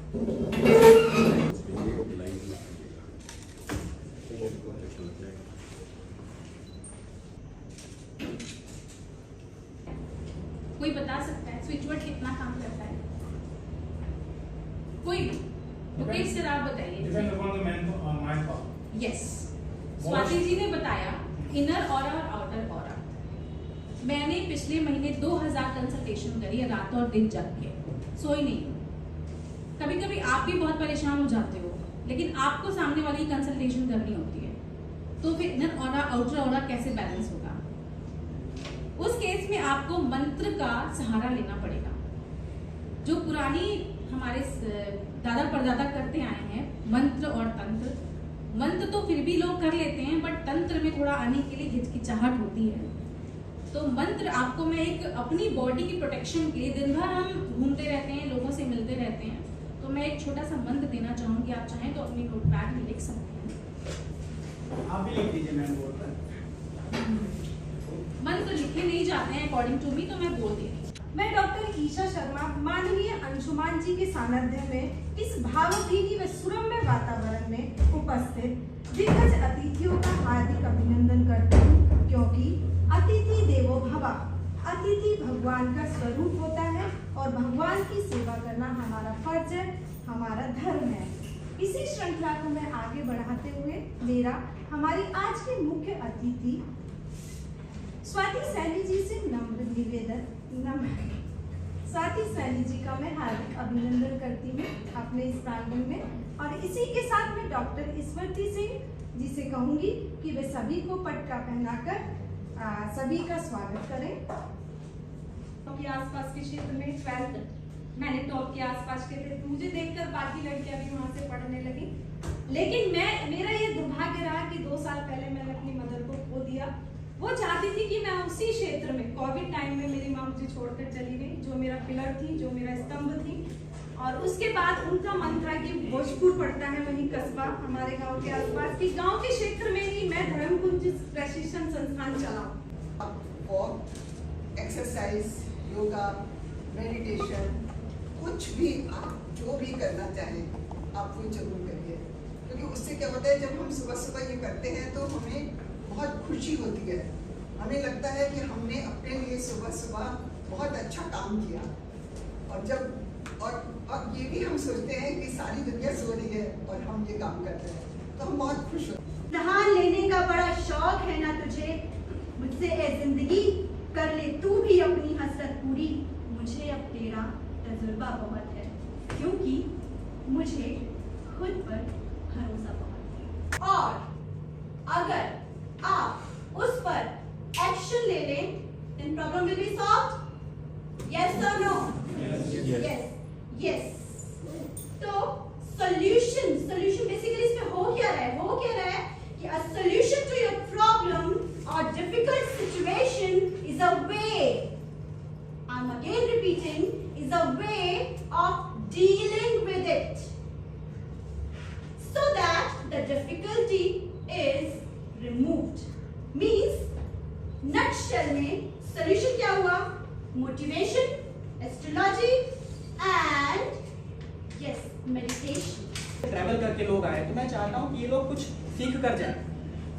कोई बता सकता है स्विच बोर्ड कितना काम करता है? कोई भी? ओके सर आप बताइए। यस, स्वाति जी ने बताया इनर ऑरा और आउटर ऑरा। मैंने पिछले महीने 2000 कंसल्टेशन करी है, रात और दिन जग के, सोई नहीं। कभी कभी आप भी बहुत परेशान हो जाते हो, लेकिन आपको सामने वाली कंसल्टेशन करनी होती है, तो फिर इनर ऑरा आउटर ऑरा कैसे बैलेंस होगा? उस केस में आपको मंत्र का सहारा लेना पड़ेगा। जो पुरानी हमारे दादा परदादा करते आए हैं, मंत्र और तंत्र। मंत्र तो फिर भी लोग कर लेते हैं, बट तंत्र में थोड़ा आने के लिए हिचकिचाहट होती है। तो मंत्र आपको मैं एक अपनी बॉडी की प्रोटेक्शन के लिए, दिन भर हम घूमते रहते हैं, लोगों से मिलते रहते हैं, तो मैं एक छोटा सा मंत्र देना चाहूंगी। आप चाहें तो अपनी नोटपैड में लिख सकते हैं। आप भी लिख दीजिए मैम बोर्ड पर। मंत्र लिखे नहीं जाते हैं अकॉर्डिंग टू मी, तो मैं बोल दे रही हूँ। मैं डॉक्टर ईशा शर्मा माननीय अंशुमान जी के सानिध्य में इस भावभीनी व सुरम्य वातावरण में उपस्थित दिग्गज अतिथियों का हार्दिक अभिनंदन करती हूँ, क्योंकि अतिथि देवो भव, अतिथि भगवान का स्वरूप होता है और भगवान की सेवा करना हमारा फर्ज है, हमारा धर्म है। इसी श्रृंखला को मैं आगे बढ़ाते हुए हमारी आज के मुख्य अतिथि स्वाति सैनी जी से नम्र निवेदन, स्वाति सैनी जी का मैं हार्दिक अभिनंदन करती हूँ अपने इस प्रांगण में, और इसी के साथ में डॉक्टर ईश्वरती सिंह जी से कहूंगी कि वे सभी को पटका पहनाकर सभी का स्वागत करें। के आसपास के क्षेत्र में 12th मैंने टॉप के आसपास के थे, मुझे देखकर बाकी लड़कियां भी वहां से पढ़ने लगी। लेकिन मेरा ये दुर्भाग्य रहा कि 2 साल पहले मैंने अपनी मदर को खो दिया। वो चाहती थी कि मैं उसी क्षेत्र में, कोविड टाइम में मेरी माँ मुझे छोड़कर चली गई, जो मेरा पिलर थी, जो मेरा स्तंभ थी। और उसके बाद उनका मन था कि भोजपुर पड़ता है वहीं कस्बा हमारे गांव के आसपास की, गांव के क्षेत्र में ही मैं धर्मकुंज प्रशिक्षण संस्थान चलाऊं। वॉक, एक्सरसाइज, योगा, मेडिटेशन, कुछ भी आप जो भी करना चाहें आप वो जरूर करिए, क्योंकि उससे क्या होता है, जब हम सुबह सुबह ये करते हैं तो हमें बहुत खुशी होती है। हमें लगता है कि हमने अपने लिए सुबह सुबह बहुत अच्छा काम किया, और ये भी हम सोचते हैं कि सारी दुनिया सो रही है और हम ये काम करते हैं, तो हम बहुत खुश होते हैं। नहा लेने का बड़ा शौक है ना तुझे, मुझसे ए जिंदगी कर ले तू भी अपनी हसरत पूरी। मुझे अब तेरा तजुर्बा बहुत है, क्योंकि मुझे खुद पर भरोसा बहुत है। और अगर आप उस पर एक्शन ले लें, then problem will be solved. Yes or no? Yes. तो solution basically इसमें हो क्या रहा है कि a solution to your problem or difficult situation is a way, I'm again repeating, is a way of dealing with it, so that the difficulty is removed. Means nutshell में solution क्या हुआ? Motivation, astrology and yes, meditation. Travel करके लोग आए, तो मैं चाहता हूँ कि ये लोग कुछ सीख कर जाएं।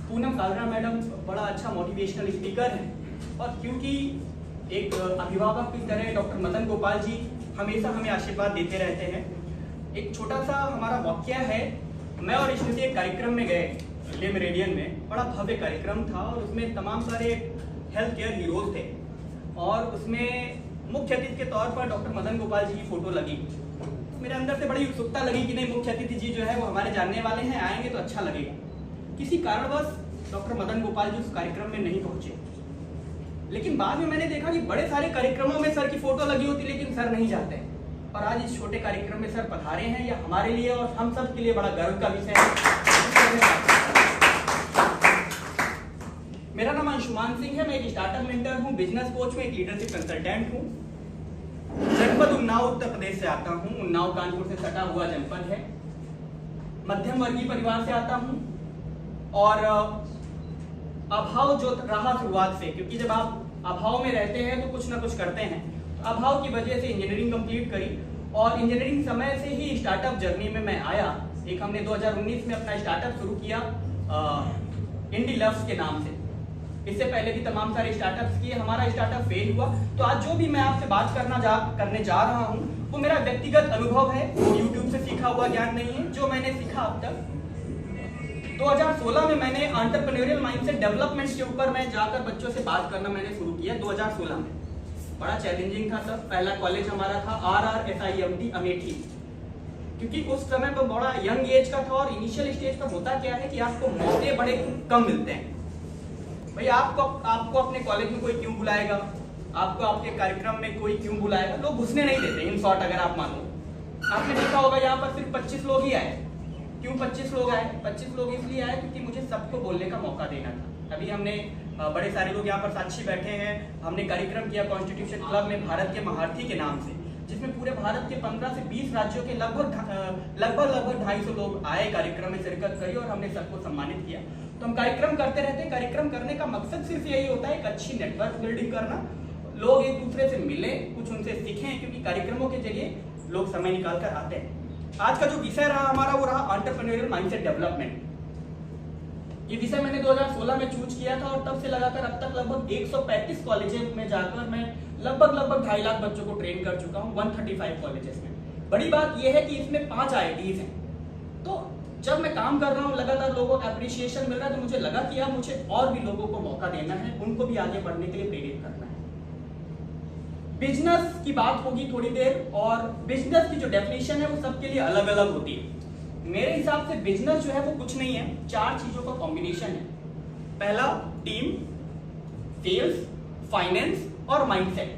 पूनम कालरा मैडम बड़ा अच्छा मोटिवेशनल स्पीकर हैं, और क्योंकि एक अभिभावक की तरह डॉक्टर मदन गोपाल जी हमेशा हमें आशीर्वाद देते रहते हैं। एक छोटा सा हमारा वाक्य है, मैं और स्मृति एक कार्यक्रम में गए ले मेरिडियन में, बड़ा भव्य कार्यक्रम था, और उसमें तमाम सारे हेल्थ केयर हीरोज थे, और उसमें मुख्य अतिथि के तौर पर डॉक्टर मदन गोपाल जी की फोटो लगी। मेरे अंदर से बड़ी उत्सुकता लगी कि नहीं, मुख्य अतिथि जी जो है वो हमारे जानने वाले हैं, आएंगे तो अच्छा लगेगा। किसी कारणवश डॉक्टर मदन गोपाल जी उस कार्यक्रम में नहीं पहुंचे, लेकिन बाद में मैंने देखा कि बड़े सारे कार्यक्रमों में सर की फोटो लगी होती, लेकिन सर नहीं जाते, और आज इस छोटे कार्यक्रम में सर पधारे हैं। यह हमारे लिए और हम सब के लिए बड़ा गर्व का विषय है। मेरा नाम अंशुमान सिंह है, मैं एक स्टार्टअप मेंटर हूँ, बिजनेस कोच हूँ, एक लीडरशिप कंसल्टेंट हूँ। जनपद उन्नाव उत्तर प्रदेश से आता हूँ। उन्नाव कानपुर से सटा हुआ जनपद है। मध्यम वर्गीय परिवार से आता हूँ, और अभाव जो रहा शुरुआत से, क्योंकि जब आप अभाव में रहते हैं तो कुछ ना कुछ करते हैं, तो अभाव की वजह से इंजीनियरिंग कंप्लीट करी, और इंजीनियरिंग समय से ही स्टार्टअप जर्नी में मैं आया। एक हमने 2019 में अपना स्टार्टअप शुरू किया इंडी लव्स के नाम से। इससे पहले भी तमाम सारे स्टार्टअप्स किए, हमारा स्टार्टअप फेल हुआ। तो आज जो भी मैं आपसे बात करने जा रहा हूँ वो मेरा व्यक्तिगत अनुभव है, वो यूट्यूब से सीखा हुआ ज्ञान नहीं है। जो मैंने सीखा अब तक 2016 में मैंने एंटरप्रेन्योरियल माइंडसेट डेवलपमेंट के ऊपर मैं जाकर बच्चों से बात करना मैंने शुरू किया 2016 में। बड़ा चैलेंजिंग था तब। पहला कॉलेज हमारा था RRSIMT अमेठी, क्योंकि उस समय पर बड़ा यंग एज का था और इनिशियल स्टेज पर होता क्या है कि आपको मौके बड़े कम मिलते हैं। भाई आपको अपने कॉलेज में कोई क्यों बुलाएगा, आपको आपके कार्यक्रम में कोई क्यों बुलाएगा, लोग घुसने नहीं देते। इन शॉर्ट अगर आप मानो, आपने देखा होगा यहाँ पर सिर्फ 25 लोग ही आए। क्यों 25 लोग आए? 25 लोग इसलिए आए क्योंकि मुझे सबको बोलने का मौका देना था। अभी हमने बड़े सारे लोग यहाँ पर साक्षी बैठे हैं, हमने कार्यक्रम किया कॉन्स्टिट्यूशन क्लब में भारत के महारथी के नाम से, जिसमें पूरे भारत के 15 से 20 राज्यों के लगभग 250 लोग आए, कार्यक्रम में शिरकत करी और हमने सबको सम्मानित किया। तो हम कार्यक्रम करते रहते हैं। कार्यक्रम करने का मकसद सिर्फ यही होता है, एक अच्छी नेटवर्क बिल्डिंग करना, लोग एक दूसरे से मिलें, कुछ उनसे सीखें, क्योंकि कार्यक्रमों के जरिए लोग समय निकाल कर आते हैं। आज का जो विषय रहा हमारा वो रहा एंटरप्रेन्योरियल माइंडसेट डेवलपमेंट। ये विषय मैंने 2016 में चूज किया था और तब से लगाकर अब तक लगभग 135 कॉलेजेस में जाकर मैं लगभग 2.5 लाख बच्चों को ट्रेन कर चुका हूँ 135 कॉलेजेस में। बड़ी बात यह है कि इसमें 5 IITs हैं। तो जब मैं काम कर रहा हूँ लगातार लोगों का अप्रिसिएशन मिल रहा है, तो मुझे लगा कि मुझे और भी लोगों को मौका देना है, उनको भी आगे बढ़ने के लिए प्रेरित करना है। बिजनेस की बात होगी थोड़ी देर, और बिजनेस की जो डेफिनेशन है वो सबके लिए अलग अलग होती है। मेरे हिसाब से बिजनेस जो है वो कुछ नहीं है, 4 चीजों का कॉम्बिनेशन है। पहला टीम, सेल्स, फाइनेंस और माइंडसेट।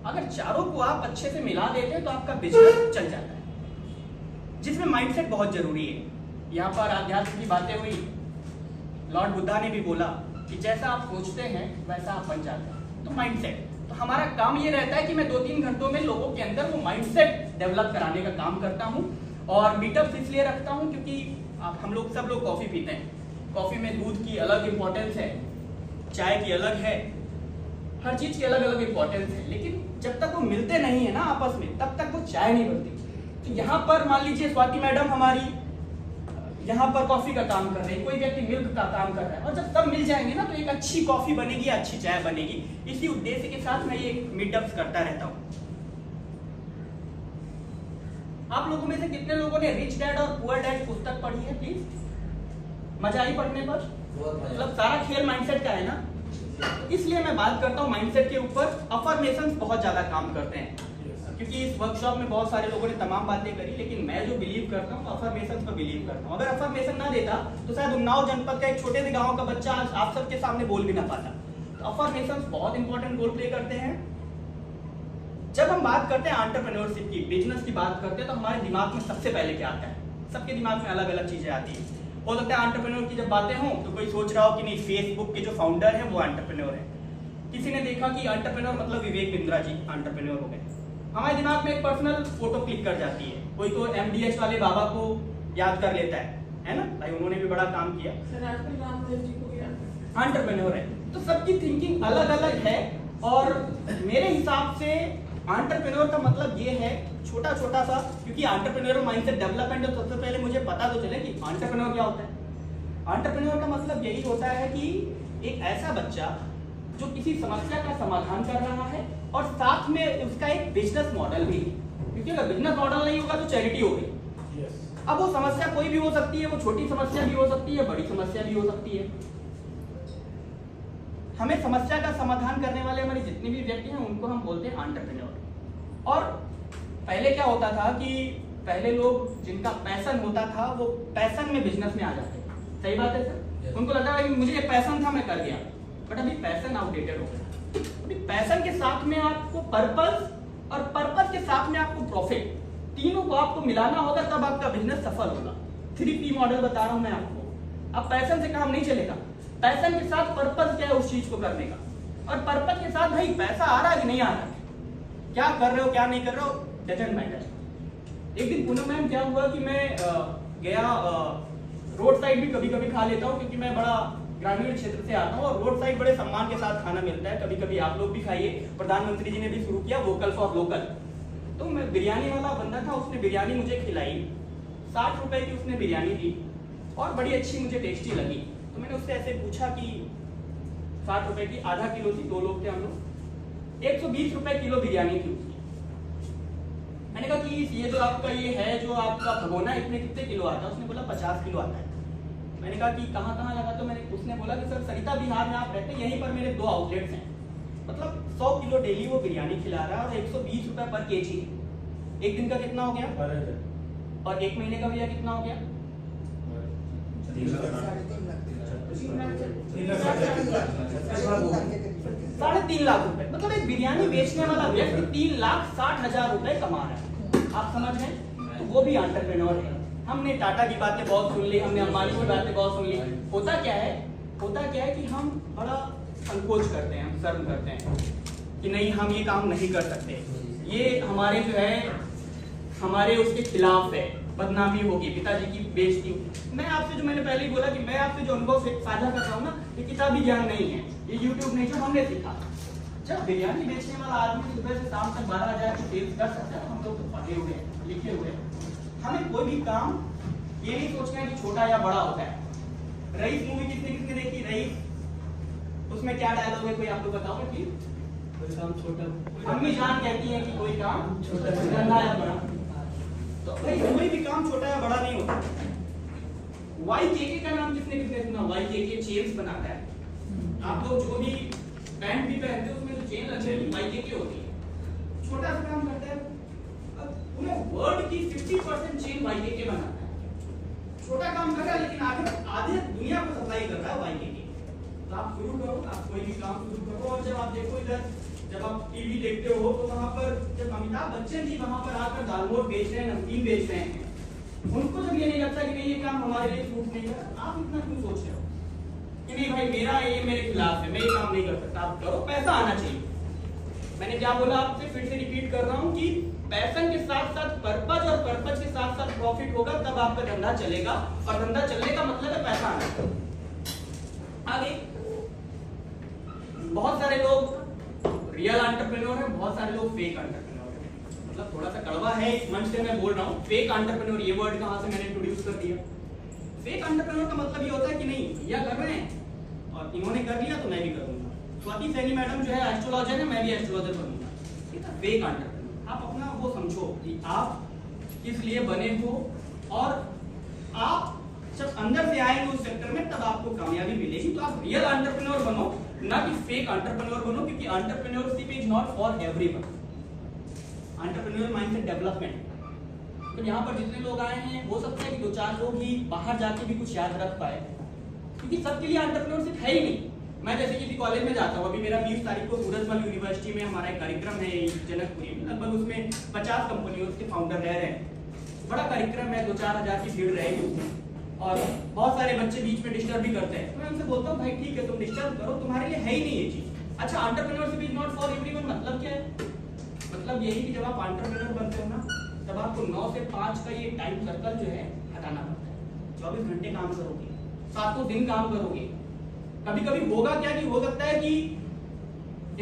अगर चारों को आप अच्छे से मिला देते हैं तो आपका बिजनेस चल जाता है, जिसमें माइंडसेट बहुत जरूरी है। यहाँ पर आध्यात्म की बातें हुई, लॉर्ड बुद्धा ने भी बोला कि जैसा आप सोचते हैं वैसा आप बन जाते हैं। तो माइंडसेट, तो हमारा काम ये रहता है कि मैं 2-3 घंटों में लोगों के अंदर वो माइंडसेट डेवलप कराने का काम करता हूँ। और मीटअप्स इसलिए रखता हूँ क्योंकि हम लोग सब लोग कॉफी पीते हैं। कॉफी में दूध की अलग इंपॉर्टेंस है, चाय की अलग है, हर चीज की अलग अलग इंपॉर्टेंस है, लेकिन जब तक वो मिलते नहीं है ना आपस में, तब तक वो चाय नहीं बनती। तो यहाँ पर मान लीजिए स्वाति मैडम हमारी यहाँ पर कॉफी का काम कर रहे हैं, कोई व्यक्ति मिल्क का काम कर रहा है, और जब सब मिल जाएंगे ना तो एक अच्छी कॉफी बनेगी, अच्छी चाय बनेगी। इसी उद्देश्य के साथ मैं ये मीटअप्स करता रहता हूँ। आप लोगों में से कितने लोगों ने रिच डैड और पुअर डैड पुस्तक पढ़ी है? प्लीज, मजा आई पढ़ने पर? मतलब सारा खेल माइंडसेट का है ना, इसलिए मैं बात करता हूँ माइंडसेट के ऊपर। अफर्मेशंस बहुत ज्यादा काम करते हैं, क्योंकि इस वर्कशॉप में बहुत सारे लोगों ने तमाम बातें करी, लेकिन मैं जो बिलीव करता हूँ अफर्मेशंस पर बिलीव करता हूँ। अगर अफर्मेशन ना देता तो शायद उन्नाव जनपद का एक छोटे से गांव का बच्चा आज आप सबके सामने बोल भी ना पाता। तो अफर्मेशंस बहुत इंपॉर्टेंट रोल प्ले करते हैं। जब हम बात करते हैं एंटरप्रेन्योरशिप की, बिजनेस की बात करते हैं, तो हमारे दिमाग में सबसे पहले क्या आता है? सबके दिमाग में अलग अलग चीजें आती है। हो सकता है एंटरप्रेन्योर की जब बातें हों तो कोई सोच रहा हो कि नहीं, फेसबुक के जो फाउंडर है वो एंटरप्रेन्योर है। किसी ने देखा कि एंटरप्रेन्योर मतलब विवेक बिंद्रा जी एंटरप्रेन्योर हो गए। हमारे दिमाग में एक पर्सनल फोटो क्लिक कर जाती है, कोई तो MDH वाले बाबा को याद कर लेता है ना, भाई उन्होंने भी बड़ा काम किया, एंटरप्रेन्योर है। तो सबकी थिंकिंग अलग अलग है, और मेरे हिसाब से एंटरप्रेन्योर का मतलब ये है छोटा छोटा सा, क्योंकि एंटरप्रेन्योर माइंडसेट डेवलपमेंट, तो सबसे पहले मुझे पता तो चले कि एंटरप्रेन्योर क्या होता है। एंटरप्रेन्योर का मतलब यही होता है कि एक ऐसा बच्चा जो किसी समस्या का समाधान कर रहा है और साथ में उसका एक बिजनेस मॉडल भी है, क्योंकि अगर बिजनेस मॉडल नहीं होगा तो चैरिटी हो गई। अब वो समस्या कोई भी हो सकती है, वो छोटी समस्या भी हो सकती है, बड़ी समस्या भी हो सकती है। हमें समस्या का समाधान करने वाले हमारे जितने भी व्यक्ति हैं उनको हम बोलते हैं एंटरप्रेन्योर। और पहले क्या होता था कि पहले लोग जिनका पैशन होता था वो पैशन में बिजनेस में आ जाते थे। सही बात है सर? उनको लगता है मुझे ये पैशन था, मैं कर गया। बट अभी पैशन आउटडेटेड हो गया। अभी पैशन के साथ में आपको पर्पस, और पर्पस के साथ में आपको प्रॉफिट, तीनों को आपको मिलाना होगा, तब आपका बिजनेस सफल होगा। 3P मॉडल बता रहा हूं मैं आपको। अब पैशन से काम नहीं चलेगा, पैशन के साथ पर्पस क्या है उस चीज को करने का, और पर्पस के साथ भाई पैसा आ रहा है कि नहीं आ रहा है, क्या कर रहे हो क्या नहीं कर रहे हो, डजंट मैटर। एक दिन पूनम मैम क्या हुआ कि मैं गया, रोड साइड भी कभी कभी खा लेता हूँ क्योंकि मैं बड़ा ग्रामीण क्षेत्र से आता हूँ, और रोड साइड बड़े सम्मान के साथ खाना मिलता है। कभी कभी आप लोग भी खाइए, प्रधानमंत्री जी ने भी शुरू किया वोकल फॉर लोकल। तो मैं बिरयानी वाला बंदा था, उसने बिरयानी मुझे खिलाई, 60 रुपए की उसने बिरयानी दी और बड़ी अच्छी मुझे टेस्टी लगी। तो मैंने उससे ऐसे पूछा कि 60 रुपए की आधा किलो थी, 2 लोग थे हम लोग, 120 रुपए किलो बिरयानी थी उसकी। मैंने कहा कि ये जो आपका ये है जो आपका भगोना इसमें कितने किलो आता है? उसने बोला 50 किलो आता है। मैंने कहा कि कहाँ कहाँ लगा? तो उसने बोला कि सर सरिता बिहार में आप रहते हैं, यहीं पर मेरे 2 आउटलेट्स हैं, मतलब 100 किलो डेली वो बिरयानी खिला रहा है और 120 रुपए पर केजी। एक दिन का कितना हो गया? और 1 महीने का भैया कितना हो गया? 3.5 लाख रुपए। मतलब एक बिरयानी बेचने वाला व्यक्ति 3,60,000 रुपए कमा रहा है। आप समझ रहे हैं? तो वो भी एंटरप्रेन्योर है। हमने टाटा की बातें बहुत सुन ली, हमने अंबानी की बातें बहुत सुन ली। होता क्या है कि हम बड़ा संकोच करते हैं, हम शर्म करते हैं कि नहीं हम ये काम नहीं कर सकते, ये हमारे जो है हमारे उसके खिलाफ है, बदनामी होगी, पिताजी की बेइज्जती होगी। मैं आपसे जो मैंने पहले ही बोला कि मैं आपसे जो अनुभव साझा कर रहा हूँ ना, ये किताबी ज्ञान नहीं है, ये यूट्यूब नहीं, जो हमने सीखा। जब बिरयानी बेचने वाला आदमी सुबह से शाम तक 12,000 की सेल्स कर सकता है, हम लोग तो पढ़े हुए हैं, लिखे हुए हैं। हमें कोई भी काम ये नहीं सोचना है कि छोटा या बड़ा होता है। रईस मूवी किसने देखी? रईस, उसमें क्या डायलॉग है, कोई आप लोग बताओ प्लीज? कोई काम छोटा, अम्मी जान कहती है कि कोई काम छोटा या बड़ा, तो भाई कोई भी काम छोटा या बड़ा नहीं होता। YKK का नाम किसने सुना? YKK चेन्स बनाता है। आप लोग जो भी पैंट भी पहनते हो उसमें जो चेन लगती है YKK होती है। छोटा सा काम करता है, पूरे वर्ल्ड की 50% चेन YKK बनाता है। छोटा काम कर रहा है लेकिन आधे दुनिया को सप्लाई कर रहा है YKK। तो आप शुरू करो, आप कोई भी काम शुरू करो। और जब आप देखो इधर, जब आप टीवी देखते हो तो वहां पर जब अमिताभ बच्चन जी वहां पर आकर दालमोट बेच रहे हैं, नमकीन बेच रहे हैं, उनको जब ये नहीं लगता कि नहीं ये काम हमारे लिए सूट नहीं कर, आप इतना क्यों सोच रहे हो कि नहीं भाई ये मेरे खिलाफ है, मैं ये काम नहीं कर सकता? आप करो, पैसा आना चाहिए। मैंने क्या बोला आपसे, फिर से रिपीट कर रहा हूँ कि पैशन के साथ साथ पर्पज और पर्पज के साथ साथ प्रॉफिट होगा, तब आपका धंधा चलेगा। और धंधा चलने का मतलब है पैसा आना। आगे बहुत सारे लोग रियल एंटरप्रेन्योर है, बहुत सारे लोग फेक एंटरप्रेन्योर है। मतलब थोड़ा सा कड़वा है इस मंच से मैं बोल रहा हूँ। फेक एंटरप्रेन्योर, ये वर्ड कहाँ से मैंने इंट्रोड्यूस कर दिया? फेक एंटरप्रेन्योर का मतलब ये होता है कि नहीं भैया कर रहे हैं और इन्होंने कर लिया तो मैं भी करूंगा। स्वाति सैनी मैडम जो है एस्ट्रोलॉजर है, मैं भी एस्ट्रोलॉजर बनूंगा। ठीक है, फेक एंटरप्रेन्योर। आप अपना वो समझो कि आप किस लिए बने हो और आप जब अंदर से आएंगे उस सेक्टर में तब आपको कामयाबी मिलेगी। तो आप रियल एंटरप्रेन्योर बनो, ना कि फेक एंटरप्रेन्योर बनो, क्योंकि entrepreneurship is not for everyone. Entrepreneur mindset development. तो यहाँ पर जितने लोग आए हैं हो सकता है कि 2-4 लोग ही बाहर जाके भी कुछ याद रख पाए, क्योंकि सबके लिए एंटरप्रेन्योरशिप है ही नहीं। मैं जैसे किसी कॉलेज में जाता हूँ, अभी मेरा 20 तारीख को सूरजमल यूनिवर्सिटी में हमारा एक कार्यक्रम है जनकपुरी में, लगभग उसमें 50 कंपनियों के फाउंडर रह रहे हैं। बड़ा कार्यक्रम है, 2-4 हजार की भीड़ रहेगी उसमें और बहुत सारे बच्चे बीच में डिस्टर्ब भी करते हैं। तो मैं उनसे बोलता हूँ भाई ठीक है तुम डिस्टर्ब करो, तुम्हारे लिए है ही नहीं ये चीज। अच्छा, entrepreneurship is not for everyone मतलब क्या है? मतलब यही कि जब आप एंटरप्रेन्योर बनते हो ना, तब आपको 9 से 5 का ये टाइम सर्कल जो है हटाना पड़ता है। 24 घंटे काम करोगे, 7 दिन काम करोगे। कभी कभी होगा क्या कि हो सकता है कि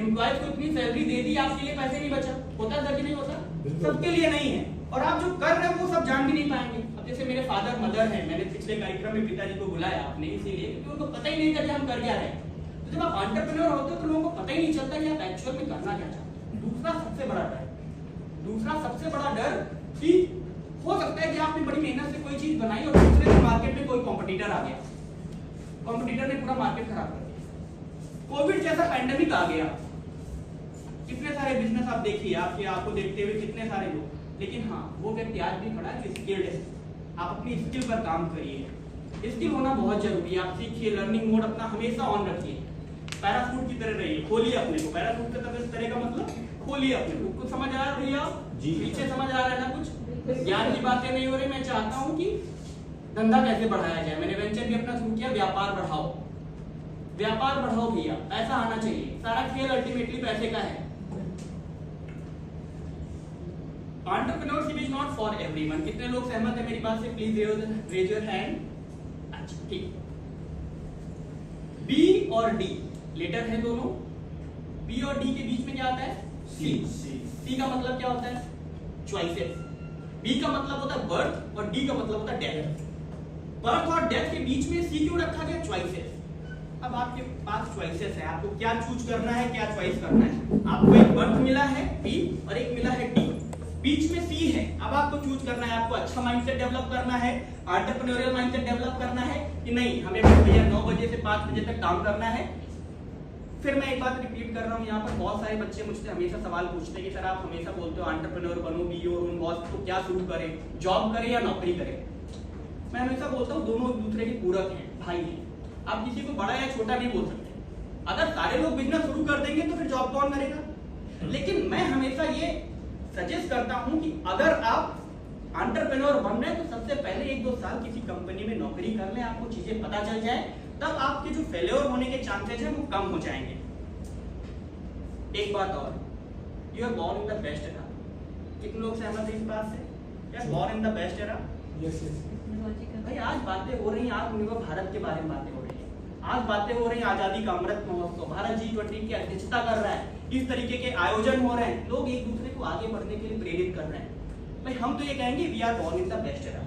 एम्प्लॉयज को इतनी सैलरी दे दी, आपके लिए पैसे नहीं बचा। होता है कि नहीं होता? सबके लिए नहीं है। और आप जो कर रहे हो वो सब जान भी नहीं पाएंगे। अब जैसे मेरे फादर मदर हैं, मैंने पिछले कार्यक्रम में पिताजी को बुलाया आपने इसीलिए क्योंकि उनको पता ही नहीं था कि हम कर क्या रहे हैं। तो जब आप एंटरप्रेन्योर होते हो तो लोगों को पता ही नहीं चलता कि आप एक्चुअल में करना क्या चाहते हो। दूसरा सबसे बड़ा डर कि हो सकता है कि आपने बड़ी मेहनत से कोई चीज बनाई और दूसरे दिन मार्केट में कोई कॉम्पिटिटर आ गया, कॉम्पिटिटर ने पूरा मार्केट खराब कर दिया। कोविड जैसा पैंडेमिक आ गया, कितने सारे बिजनेस आप देखिए, आपके आपको देखते हुए कितने सारे लोग, लेकिन हाँ वो व्यक्ति आज भी खड़ा है स्किल्ड है। आप अपनी स्किल पर काम करिए, स्किल होना बहुत जरूरी है। आप सीखिए, लर्निंग मोड अपना हमेशा ऑन रखिए, पैराशूट की तरह रहिए, खोलिए अपने को। पैराशूट का तरह का मतलब खोलिए अपने को। कुछ समझ आ रहा है भैया? पीछे समझ आ रहा है ना? कुछ ज्ञान की बातें नहीं हो रही। मैं चाहता हूँ कि धंधा कैसे बढ़ाया जाए। मैंने वेंचर भी अपना शुरू किया, व्यापार बढ़ाओ, व्यापार बढ़ाओ भैया, पैसा आना चाहिए। सारा खेल अल्टीमेटली पैसे का है। Entrepreneurship is not for everyone. कितने लोग सहमत है मेरी बात से? Please raise your hand. अच्छा ठीक। बी और डी लेटर है दोनों। बी और डी के बीच में क्या आता है? सी। सी का मतलब क्या होता है? चॉइसेस। बी का मतलब होता है बर्थ और डी का मतलब होता है डेथ। बर्थ और डेथ के बीच में सी क्यों रखा गया? चॉइसेस। अब आपके पास चॉइसेस है, आपको क्या चूज करना है, क्या चॉइस करना है। आपको एक बर्थ मिला है बी और एक मिला है डी, बीच में सी है। अब आपको चूज करना है, आपको अच्छा माइंडसेट डेवलप करना है, एंटरप्रेन्योरियल माइंडसेट डेवलप करना है कि नहीं हमें भैया 9 बजे से 5 बजे तक काम करना है। फिर मैं एक बात रिपीट कर रहा हूँ, यहाँ पर बहुत सारे बच्चे मुझसे हमेशा सवाल पूछते हैं कि सर आप हमेशा बोलते हो एंटरप्रेन्योर बनो, बी योर ओन बॉस, तो क्या शुरू करें, जॉब करें या नौकरी करें? मैं हमेशा बोलता हूँ दोनों एक दूसरे के पूरक हैं, भाई हैं। आप किसी को बड़ा या छोटा नहीं बोल सकते। अगर सारे लोग बिजनेस शुरू कर देंगे तो फिर जॉब कौन करेगा? लेकिन मैं हमेशा ये सजेस्ट करता हूं कि अगर आप एंटरप्रेन्योर बन रहे हैं तो सबसे पहले 1-2 साल किसी कंपनी में नौकरी कर लें, आपको चीजें पता चल जाए, तब आपके जो फेलियर होने के चांसेस हैं वो कम हो जाएंगे। एक बात और, you are born in the best era. कितने लोग सहमत हैं इस बात से? You are born in the best era. भाई आज बातें हो रही हैं, आत्मनिर्भर भारत के बारे में बातें हो रही हैं, आज बातें हो रही हैं आजादी का अमृत महोत्सव, भारत G20 की अध्यक्षता कर रहा है, इस तरीके के आयोजन हो रहे हैं, लोग एक दूसरे को आगे बढ़ने के लिए प्रेरित कर रहे हैं। भाई हम तो ये कहेंगे we are born in the best era.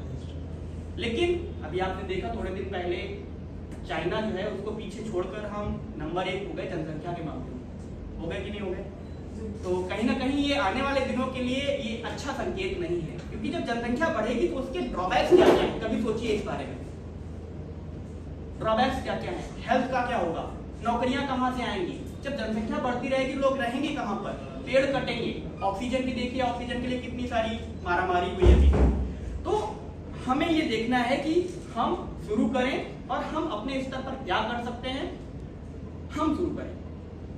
लेकिन अभी आपने देखा थोड़े दिन पहले चाइना जो है उसको पीछे छोड़कर हम नंबर 1 हो गए जनसंख्या के मामले में। हो गए कि नहीं हो गए? तो कहीं ना कहीं ये आने वाले दिनों के लिए ये अच्छा संकेत नहीं है, क्योंकि जब जनसंख्या बढ़ेगी तो उसके ड्रॉबैक्स क्या क्या है, कभी सोचिए इस बारे में। ड्रॉबैक्स क्या क्या है? हेल्थ का क्या होगा, नौकरियां कहां से आएंगी? जब जनसंख्या बढ़ती रहेगी लोग रहेंगे कहां पर? पेड़ कटेंगे, ऑक्सीजन भी देखिए, ऑक्सीजन के लिए कितनी सारी मारामारी हुई है। तो हमें ये देखना है कि हम शुरू करें और हम अपने स्तर पर क्या कर सकते हैं हम शुरू करें।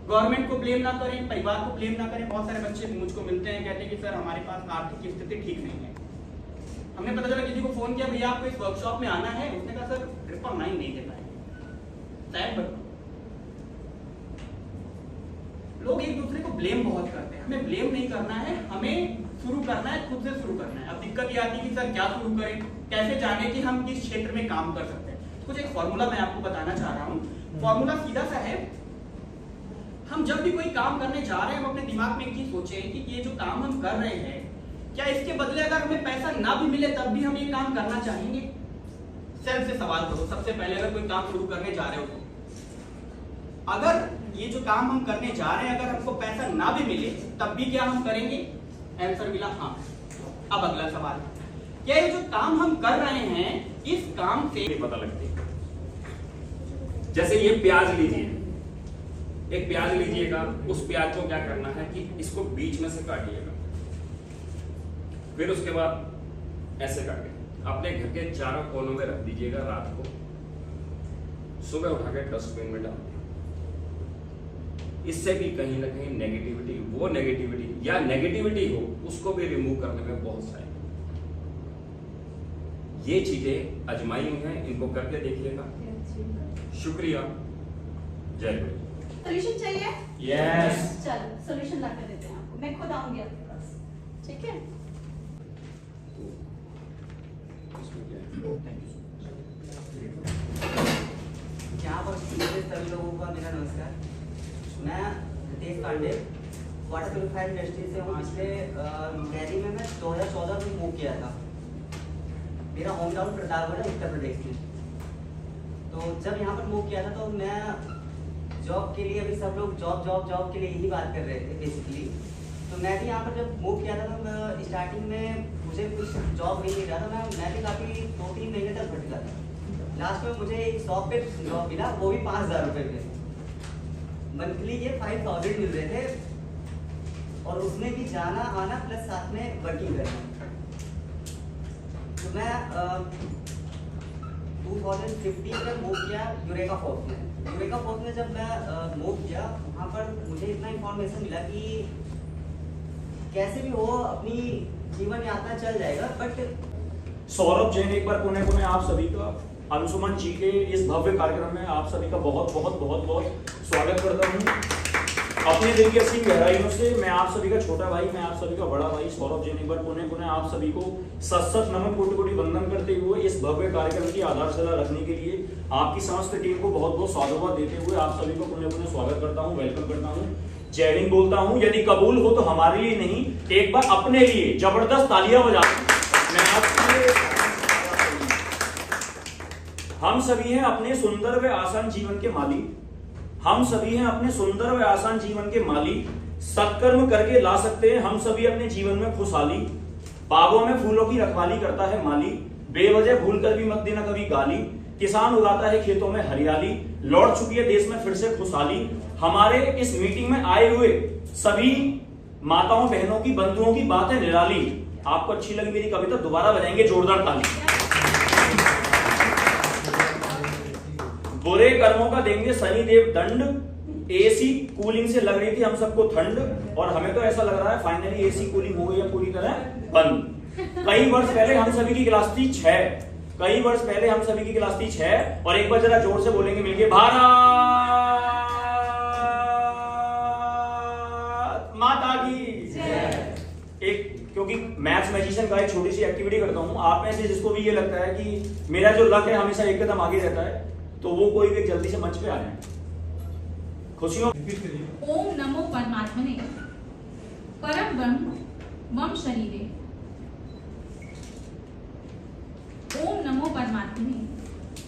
गवर्नमेंट को ब्लेम ना करें, परिवार को ब्लेम ना करें। बहुत सारे बच्चे मुझको मिलते हैं, कहते हैं कि सर हमारे पास आर्थिक स्थिति ठीक नहीं है। हमने पता चला किसी को फोन किया, भैया आपको इस वर्कशॉप में आना है, उसने कहा सर 999 नहीं दे पाए। शायद लोग एक दूसरे को ब्लेम बहुत करते हैं, हमें ब्लेम नहीं करना है, हमें शुरू करना है, खुद से शुरू करना है। अब दिक्कत ये आती है कि सर क्या शुरू करें, कैसे जाने कि हम किस क्षेत्र में काम कर सकते हैं। कुछ एक फॉर्मूला मैं आपको बताना चाह रहा हूँ। फॉर्मूला सीधा सा है, हम जब भी कोई काम करने जा रहे हैं हम अपने दिमाग में एक चीज सोचें कि ये जो काम हम कर रहे हैं, क्या इसके बदले अगर हमें पैसा ना भी मिले तब भी हम ये काम करना चाहेंगे? सेल्फ से सवाल करो सबसे पहले, अगर कोई काम शुरू करने जा रहे हो तो अगर ये जो काम हम करने जा रहे हैं अगर हमको पैसा ना भी मिले तब भी क्या हम करेंगे? आंसर मिला हाँ। अब अगला सवाल, क्या ये जो काम हम कर रहे हैं इस काम से पता लगती है। जैसे ये प्याज लीजिए, एक प्याज लीजिएगा, उस प्याज को क्या करना है कि इसको बीच में से काटिएगा, फिर उसके बाद ऐसे करके अपने घर के चारों कोनों में रख दीजिएगा। रात को सुबह उठा के डस्टबिन में डाल दीजिए। इससे भी कहीं ना कहीं नेगेटिविटी, वो नेगेटिविटी या नेगेटिविटी हो उसको भी रिमूव करने में बहुत सारी ये चीजें आजमाई हुई हैं, इनको करके देखिएगा। शुक्रिया, जय गुरु। सोल्यूशन चाहिए? यस। चलो सोल्यूशन ला कर देते हैं आपको, मैं खुद आऊंगी आपके पास, ठीक है? यहाँ पर सभी लोगों का मेरा नमस्कार। मैं Ritesh Pandey water purifier industry से हूँ। पिछले दिल्ली में मैं 2014 में मूव किया था। मेरा होम टाउन प्रतापगढ़ है, उत्तर प्रदेश में। तो जब यहाँ पर मूव किया था तो मैं जॉब के लिए, अभी सब लोग जॉब के लिए यही बात कर रहे थे बेसिकली। तो मैं भी यहाँ पर जब मूव किया था तो मैं स्टार्टिंग में मुझे कुछ जॉब मिल नहीं रहा था। मैं भी काफ़ी 2-3 महीने तक भटका था। लास्ट में मुझे एक शॉप पे जॉब मिला, वो भी 5000 रुपये में। मंथली ये 5000 मिल रहे थे और उसमें भी जाना आना प्लस साथ में वर्किंग करना। तो मैं 2015 में मूव किया यूरेका फोर्स में। यूरेका फोर्स में जब मैं मूव किया वहाँ पर मुझे इतना इन्फॉर्मेशन मिला कि कैसे भी हो अपनी जीवन यात्रा चल जाएगा। बट सौरभ जैन एक बार पुणे आप सभी का अंशुमन जी के इस भव्य कार्यक्रम में आप सभी का बहुत बहुत स्वागत करता हूँ। अपने दिल की असीम गहराइयों से मैं आप सभी का छोटा भाई, मैं आप सभी का बड़ा भाई सौरभ जैन एक बार पुणे आप सभी को सत नमन कोटि वंदन करते हुए इस भव्य कार्यक्रम की आधारशिला रखने के लिए आपकी समस्त टीम को बहुत साधुवाद देते हुए आप सभी को पुणे स्वागत करता हूँ, वेलकम करता हूँ। जय हिंद बोलता हूं। यदि कबूल हो तो हमारे लिए नहीं, एक बार अपने लिए जबरदस्त तालियां बजा। मैं आपसे, हम सभी हैं अपने सुंदर व आसान जीवन के मालिक, हम सभी हैं अपने सुंदर व आसान जीवन के मालिक। सत्कर्म करके ला सकते हैं हम सभी अपने जीवन में खुशहाली। बागों में फूलों की रखवाली करता है माली, बेवजह भूल कर भी मत देना कभी गाली। किसान उगाता है खेतों में हरियाली, लौट चुकी है देश में फिर से खुशहाली। हमारे इस मीटिंग में आए हुए सभी माताओं बहनों की बंधुओं की बात है निराली। आपको अच्छी लगी मेरी कविता, दोबारा बजाएंगे जोरदार ताली। बुरे कर्मों का देंगे शनिदेव दंड, एसी कूलिंग से लग रही थी हम सबको ठंड, और हमें तो ऐसा लग रहा है फाइनली एसी कूलिंग हो गई है पूरी तरह बंद। कई वर्ष पहले हम सभी की क्लास थी 6, कई वर्ष पहले हम सभी की क्लास थी 6, और एक बार जरा जोर से बोलेंगे मिलके, भारत माता की एक, क्योंकि मैथ्स मैजिशियन का एक छोटी सी एक्टिविटी करता हूं, आप में से जिसको भी ये लगता है कि मेरा जो लक है हमेशा एक कदम आगे रहता है, तो वो कोई भी जल्दी से मंच पे आ जाए। खुशियों। ओम नमो परमात्मने परम ब्रह्म मम शरीरे। ओम नमो परमात्मने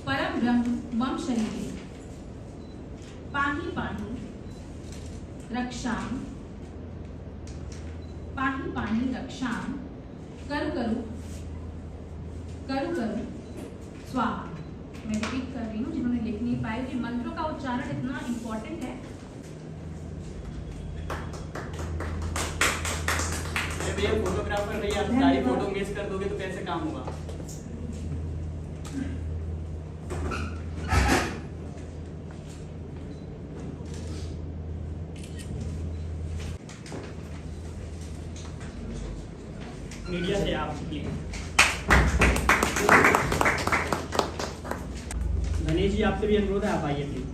परम ब्रह्म मम शरीरे। पाहि पाहि रक्षां, पाहि पाहि रक्षां, करु करु करु करु स्वाहा। मैं रिपीट कर रही हूँ, जिन्होंने लिख नहीं पाए, कि मंत्रों का उच्चारण इतना इंपॉर्टेंट है। भैया फोटोग्राफर भैया, आप सारी फोटो मिस कर दोगे तो कैसे काम होगा? मीडिया से आप गणेश जी, आपसे भी अनुरोध है, आप आइए प्लीज।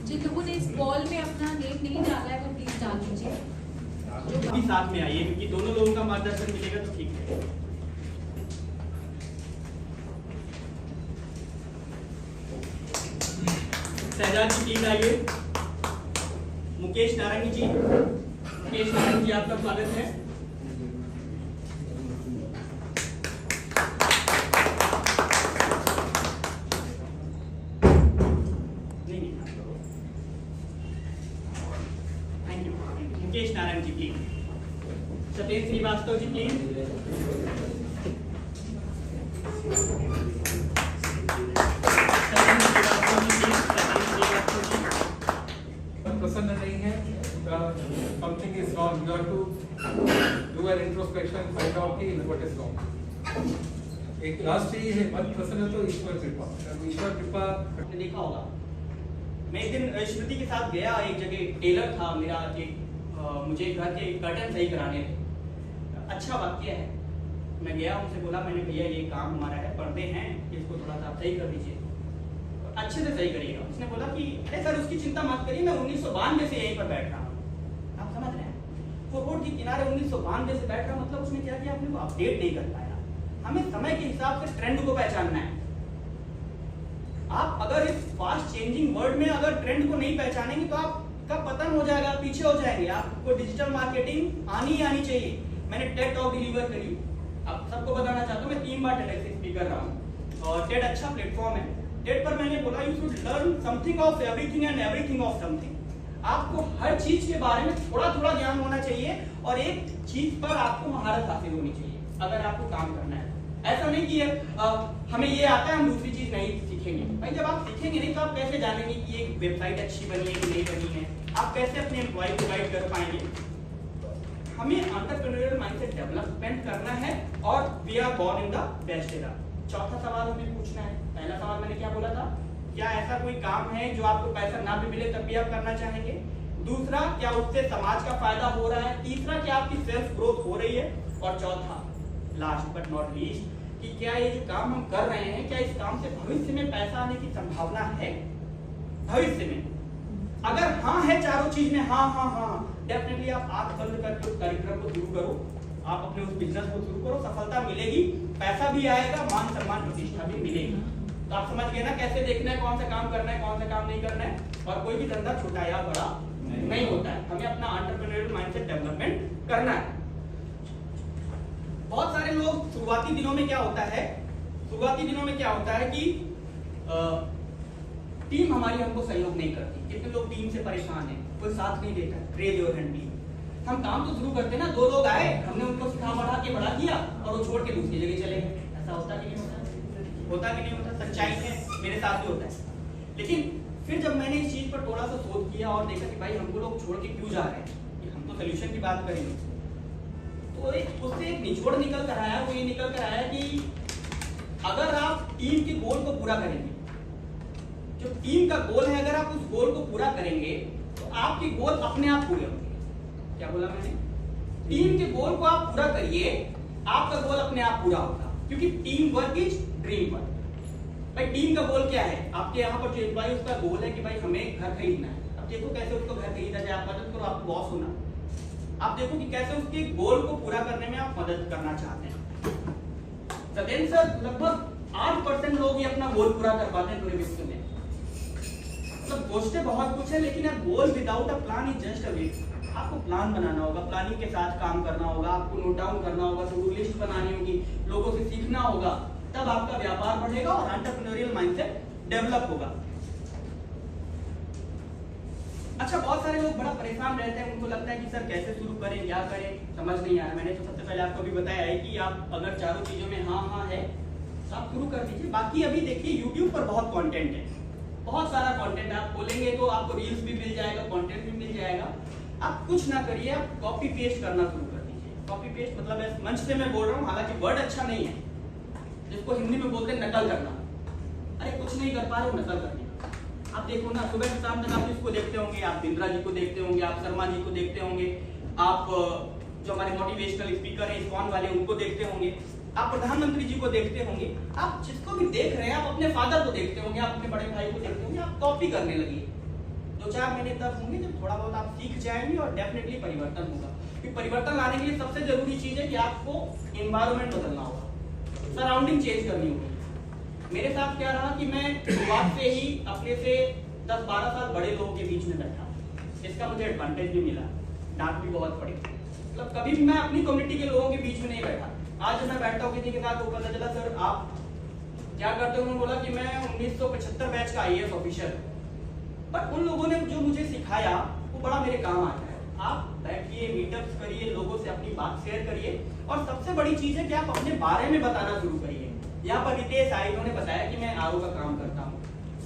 जिन लोगों ने इस बॉल में अपना नेम नहीं डाला है वो प्लीज डाल दीजिए। जो साथ में आइए, क्योंकि दोनों लोगों का मार्गदर्शन मिलेगा तो ठीक है। शहजाद जी प्लीज आइए। मुकेश नारंगी जी, मुकेश नारंगी जी आपका स्वागत है। Thank you. Mukesh Narayan ji please. Satyendra Srivastava ji please. प्रसन्न नहीं है, something is wrong. You have to do an introspection, find out कि what is wrong. एक लास्ट ही है, मन प्रसन्न तो ईश्वर कृपा। ईश्वर कृपा आपने देखा होगा, मैं एक दिन श्रुति के साथ गया एक जगह, टेलर था मेरा, मुझे घर के कर्टन सही कराने थे। अच्छा वाक्य है, मैं गया उनसे बोला, मैंने भैया ये काम हमारा है, पर्दे हैं, इसको थोड़ा सा सही कर दीजिए, अच्छे से सही करिएगा। उसने बोला कि अरे सर उसकी चिंता मत करिए, मैं 1992 से यहीं पर बैठ रहा हूँ। आप समझ रहे हैं, वो रोड के किनारे 1992 से बैठ रहा, मतलब उसने क्या किया, अपने को अपडेट नहीं कर पाया। हमें समय के हिसाब से ट्रेंड को पहचानना है। आप अगर इस फास्ट चेंजिंग वर्ल्ड में अगर ट्रेंड को नहीं पहचानेंगे तो आपका पतन हो जाएगा, पीछे हो जाएंगे। आपको डिजिटल मार्केटिंग आनी ही आनी चाहिए। मैंने टेड टॉक डिलीवर करी, अब सबको बताना चाहता हूँ, मैं 3 बार टेड स्पीकर रहा हूँ और टेड अच्छा प्लेटफॉर्म है। टेड पर मैंने बोला you should learn something of everything and everything of something. आपको हर चीज के बारे में थोड़ा थोड़ा ज्ञान होना चाहिए और एक चीज पर आपको महारत हासिल होनी चाहिए अगर आपको काम करना है। ऐसा नहीं कि हमें ये आता है हम दूसरी चीज नहीं सीखेंगे। भाई जब आप सीखेंगे नहीं तो आप कैसे जानेंगे कि ये वेबसाइट अच्छी बनी है कि नहीं बनी है? आप कैसे अपने एम्प्लॉय को गाइड कर पाएंगे? हमें एंटरप्रेन्योरियल माइंडसेट डेवलपमेंट करना है और we are born in the best era. चौथा सवाल हमें पूछना है। पहला सवाल मैंने क्या बोला था, क्या ऐसा कोई काम है जो आपको पैसा ना भी मिले तब भी आप करना चाहेंगे? दूसरा, क्या उससे समाज का फायदा हो रहा है? तीसरा, क्या आपकी सेल्फ ग्रोथ हो रही है? और चौथा, लास्ट बट नॉट लीस्ट, कि क्या ये जो काम हम कर रहे हैं, क्या इस काम से भविष्य में पैसा आने की संभावना है? भविष्य में अगर हाँ है चारों चीज में, हाँ हाँ हाँ, डेफिनेटली आप आंख बंद करके उस कार्यक्रम को शुरू करो। आप अपने उस बिजनेस को शुरू करो, सफलता मिलेगी, पैसा भी आएगा, मान सम्मान प्रतिष्ठा भी मिलेगी। तो आप समझ गए ना कैसे देखना है, कौन सा काम करना है, कौन सा काम नहीं करना है। और कोई भी धंधा छोटा या बड़ा नहीं होता है, हमें अपना एंटरप्रेन्योरियल माइंडसेट डेवलपमेंट करना है। बहुत सारे लोग शुरुआती दिनों में क्या होता है कि टीम हमारी हमको सहयोग नहीं करती। कितने लोग टीम से परेशान हैं, कोई साथ नहीं देता। Raise your hand please. हम काम तो शुरू करते ना, 2 लोग आए, हमने उनको सिखा बढ़ा दिया और वो छोड़ के दूसरी जगह चले गए। ऐसा होता कि नहीं होता? सच्चाई है, मेरे साथ भी होता है। लेकिन फिर जब मैंने इस चीज पर थोड़ा सा शोध किया और देखा कि भाई हमको लोग छोड़ के क्यों जा रहे हैं, कि हम तो सोल्यूशन की बात करेंगे, तो उससे एक निचोड़ निकल कर आया। वो ये निकल कर आया कि अगर आप टीम के गोल को पूरा करेंगे, जो टीम का गोल है, अगर आप उस गोल को पूरा करेंगे तो आपके गोल अपने आप पूरे होंगे। क्या बोला मैंने? टीम के गोल को आप पूरा करिए, आपका गोल अपने आप पूरा होगा, क्योंकि team work is dream work. भाई टीम का गोल क्या है? आपके यहाँ पर जो एम्प्लॉय उसका गोल है कि भाई हमें घर खरीदना है। अब देखो कैसे उसको घर खरीदा जाए, आप मदद करो, आपको बॉस होना। आप देखो कि कैसे उसके गोल को पूरा करने में आप मदद करना चाहते हैं। सत्येंद्र सर, लगभग 8% लोग ही अपना गोल पूरा कर पाते हैं पूरे विश्व में। मतलब सोचते बहुत कुछ है, लेकिन goal without a plan is just a waste. आपको प्लान बनाना होगा, प्लानिंग के साथ काम करना होगा, आपको नोट डाउन करना होगा, टू डू लिस्ट बनानी होगी, लोगों से सीखना होगा, तब आपका व्यापार बढ़ेगा और एंटरप्रेन्योरियल माइंडसेट डेवलप होगा। अच्छा, बहुत सारे लोग बड़ा परेशान रहते हैं, उनको लगता है कि सर कैसे शुरू करें, क्या करें, समझ नहीं आ रहा। मैंने तो सबसे पहले आपको भी बताया है कि आप अगर चारों चीजों में हाँ है तो आप शुरू कर दीजिए। बाकी अभी देखिए YouTube पर बहुत कंटेंट है, बहुत सारा कंटेंट। आप खोलेंगे तो आपको रील्स भी मिल जाएगा, कंटेंट भी मिल जाएगा। आप कुछ ना करिए, आप कॉपी पेस्ट करना शुरू कर दीजिए। कॉपी पेस्ट मतलब मंच से मैं बोल रहा हूँ, हालांकि वर्ड अच्छा नहीं है, जिसको हिंदी में बोलते हैं नकल करना। अरे कुछ नहीं कर पा रहे हो, नकल करनी। आप देखो ना, सुबह से शाम तक आप इसको देखते होंगे, आप बिंद्रा जी को देखते होंगे, आप शर्मा जी को देखते होंगे, आप जो हमारे मोटिवेशनल स्पीकर हैं इस्कॉन वाले, उनको देखते होंगे, आप प्रधानमंत्री जी को देखते होंगे। आप जिसको भी देख रहे हैं, आप अपने फादर को देखते होंगे, आप अपने बड़े भाई को देखते होंगे, आप कॉपी करने लगिए। 2-4 महीने तब होंगे जब थोड़ा बहुत आप सीख जाएंगे और डेफिनेटली परिवर्तन होगा। क्योंकि परिवर्तन लाने के लिए सबसे जरूरी चीज है कि आपको एनवायरनमेंट बदलना होगा, सराउंडिंग चेंज करनी होगी। मेरे साथ क्या रहा कि मैं शुरुआत से ही अपने से 10-12 साल बड़े लोगों के बीच में बैठा, इसका मुझे एडवांटेज भी मिला, डांट भी बहुत पड़ी। मतलब कभी भी मैं अपनी कम्युनिटी के लोगों के बीच में नहीं बैठा। आज जब मैं बैठता हूँ किसी के साथ, वो पता चला सर आप क्या करते हो, उन्होंने बोला कि मैं 1975 बैच का IAS ऑफिसर। बट उन लोगों ने जो मुझे सिखाया वो बड़ा मेरे काम आता है। आप बैठिए, मीटअप्स करिए, लोगों से अपनी बात शेयर करिए, और सबसे बड़ी चीज है कि आप अपने बारे में बताना शुरू करिए। यहाँ पर रितेश आए, उन्होंने बताया कि मैं RO का काम करता हूँ।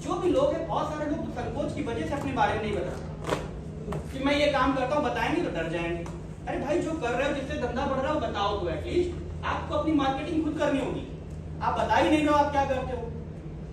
जो भी लोग हैं, बहुत सारे लोग तो संकोच की वजह से अपने बारे में नहीं बताते कि मैं ये काम करता हूँ, बताएंगे तो डर जाएंगे। अरे भाई, जो कर रहे हो, जिससे धंधा बढ़ रहा हो, बताओ तो एटलीस्ट। आपको अपनी मार्केटिंग खुद करनी होगी। आप बता ही नहीं रहे हो आप क्या करते हो,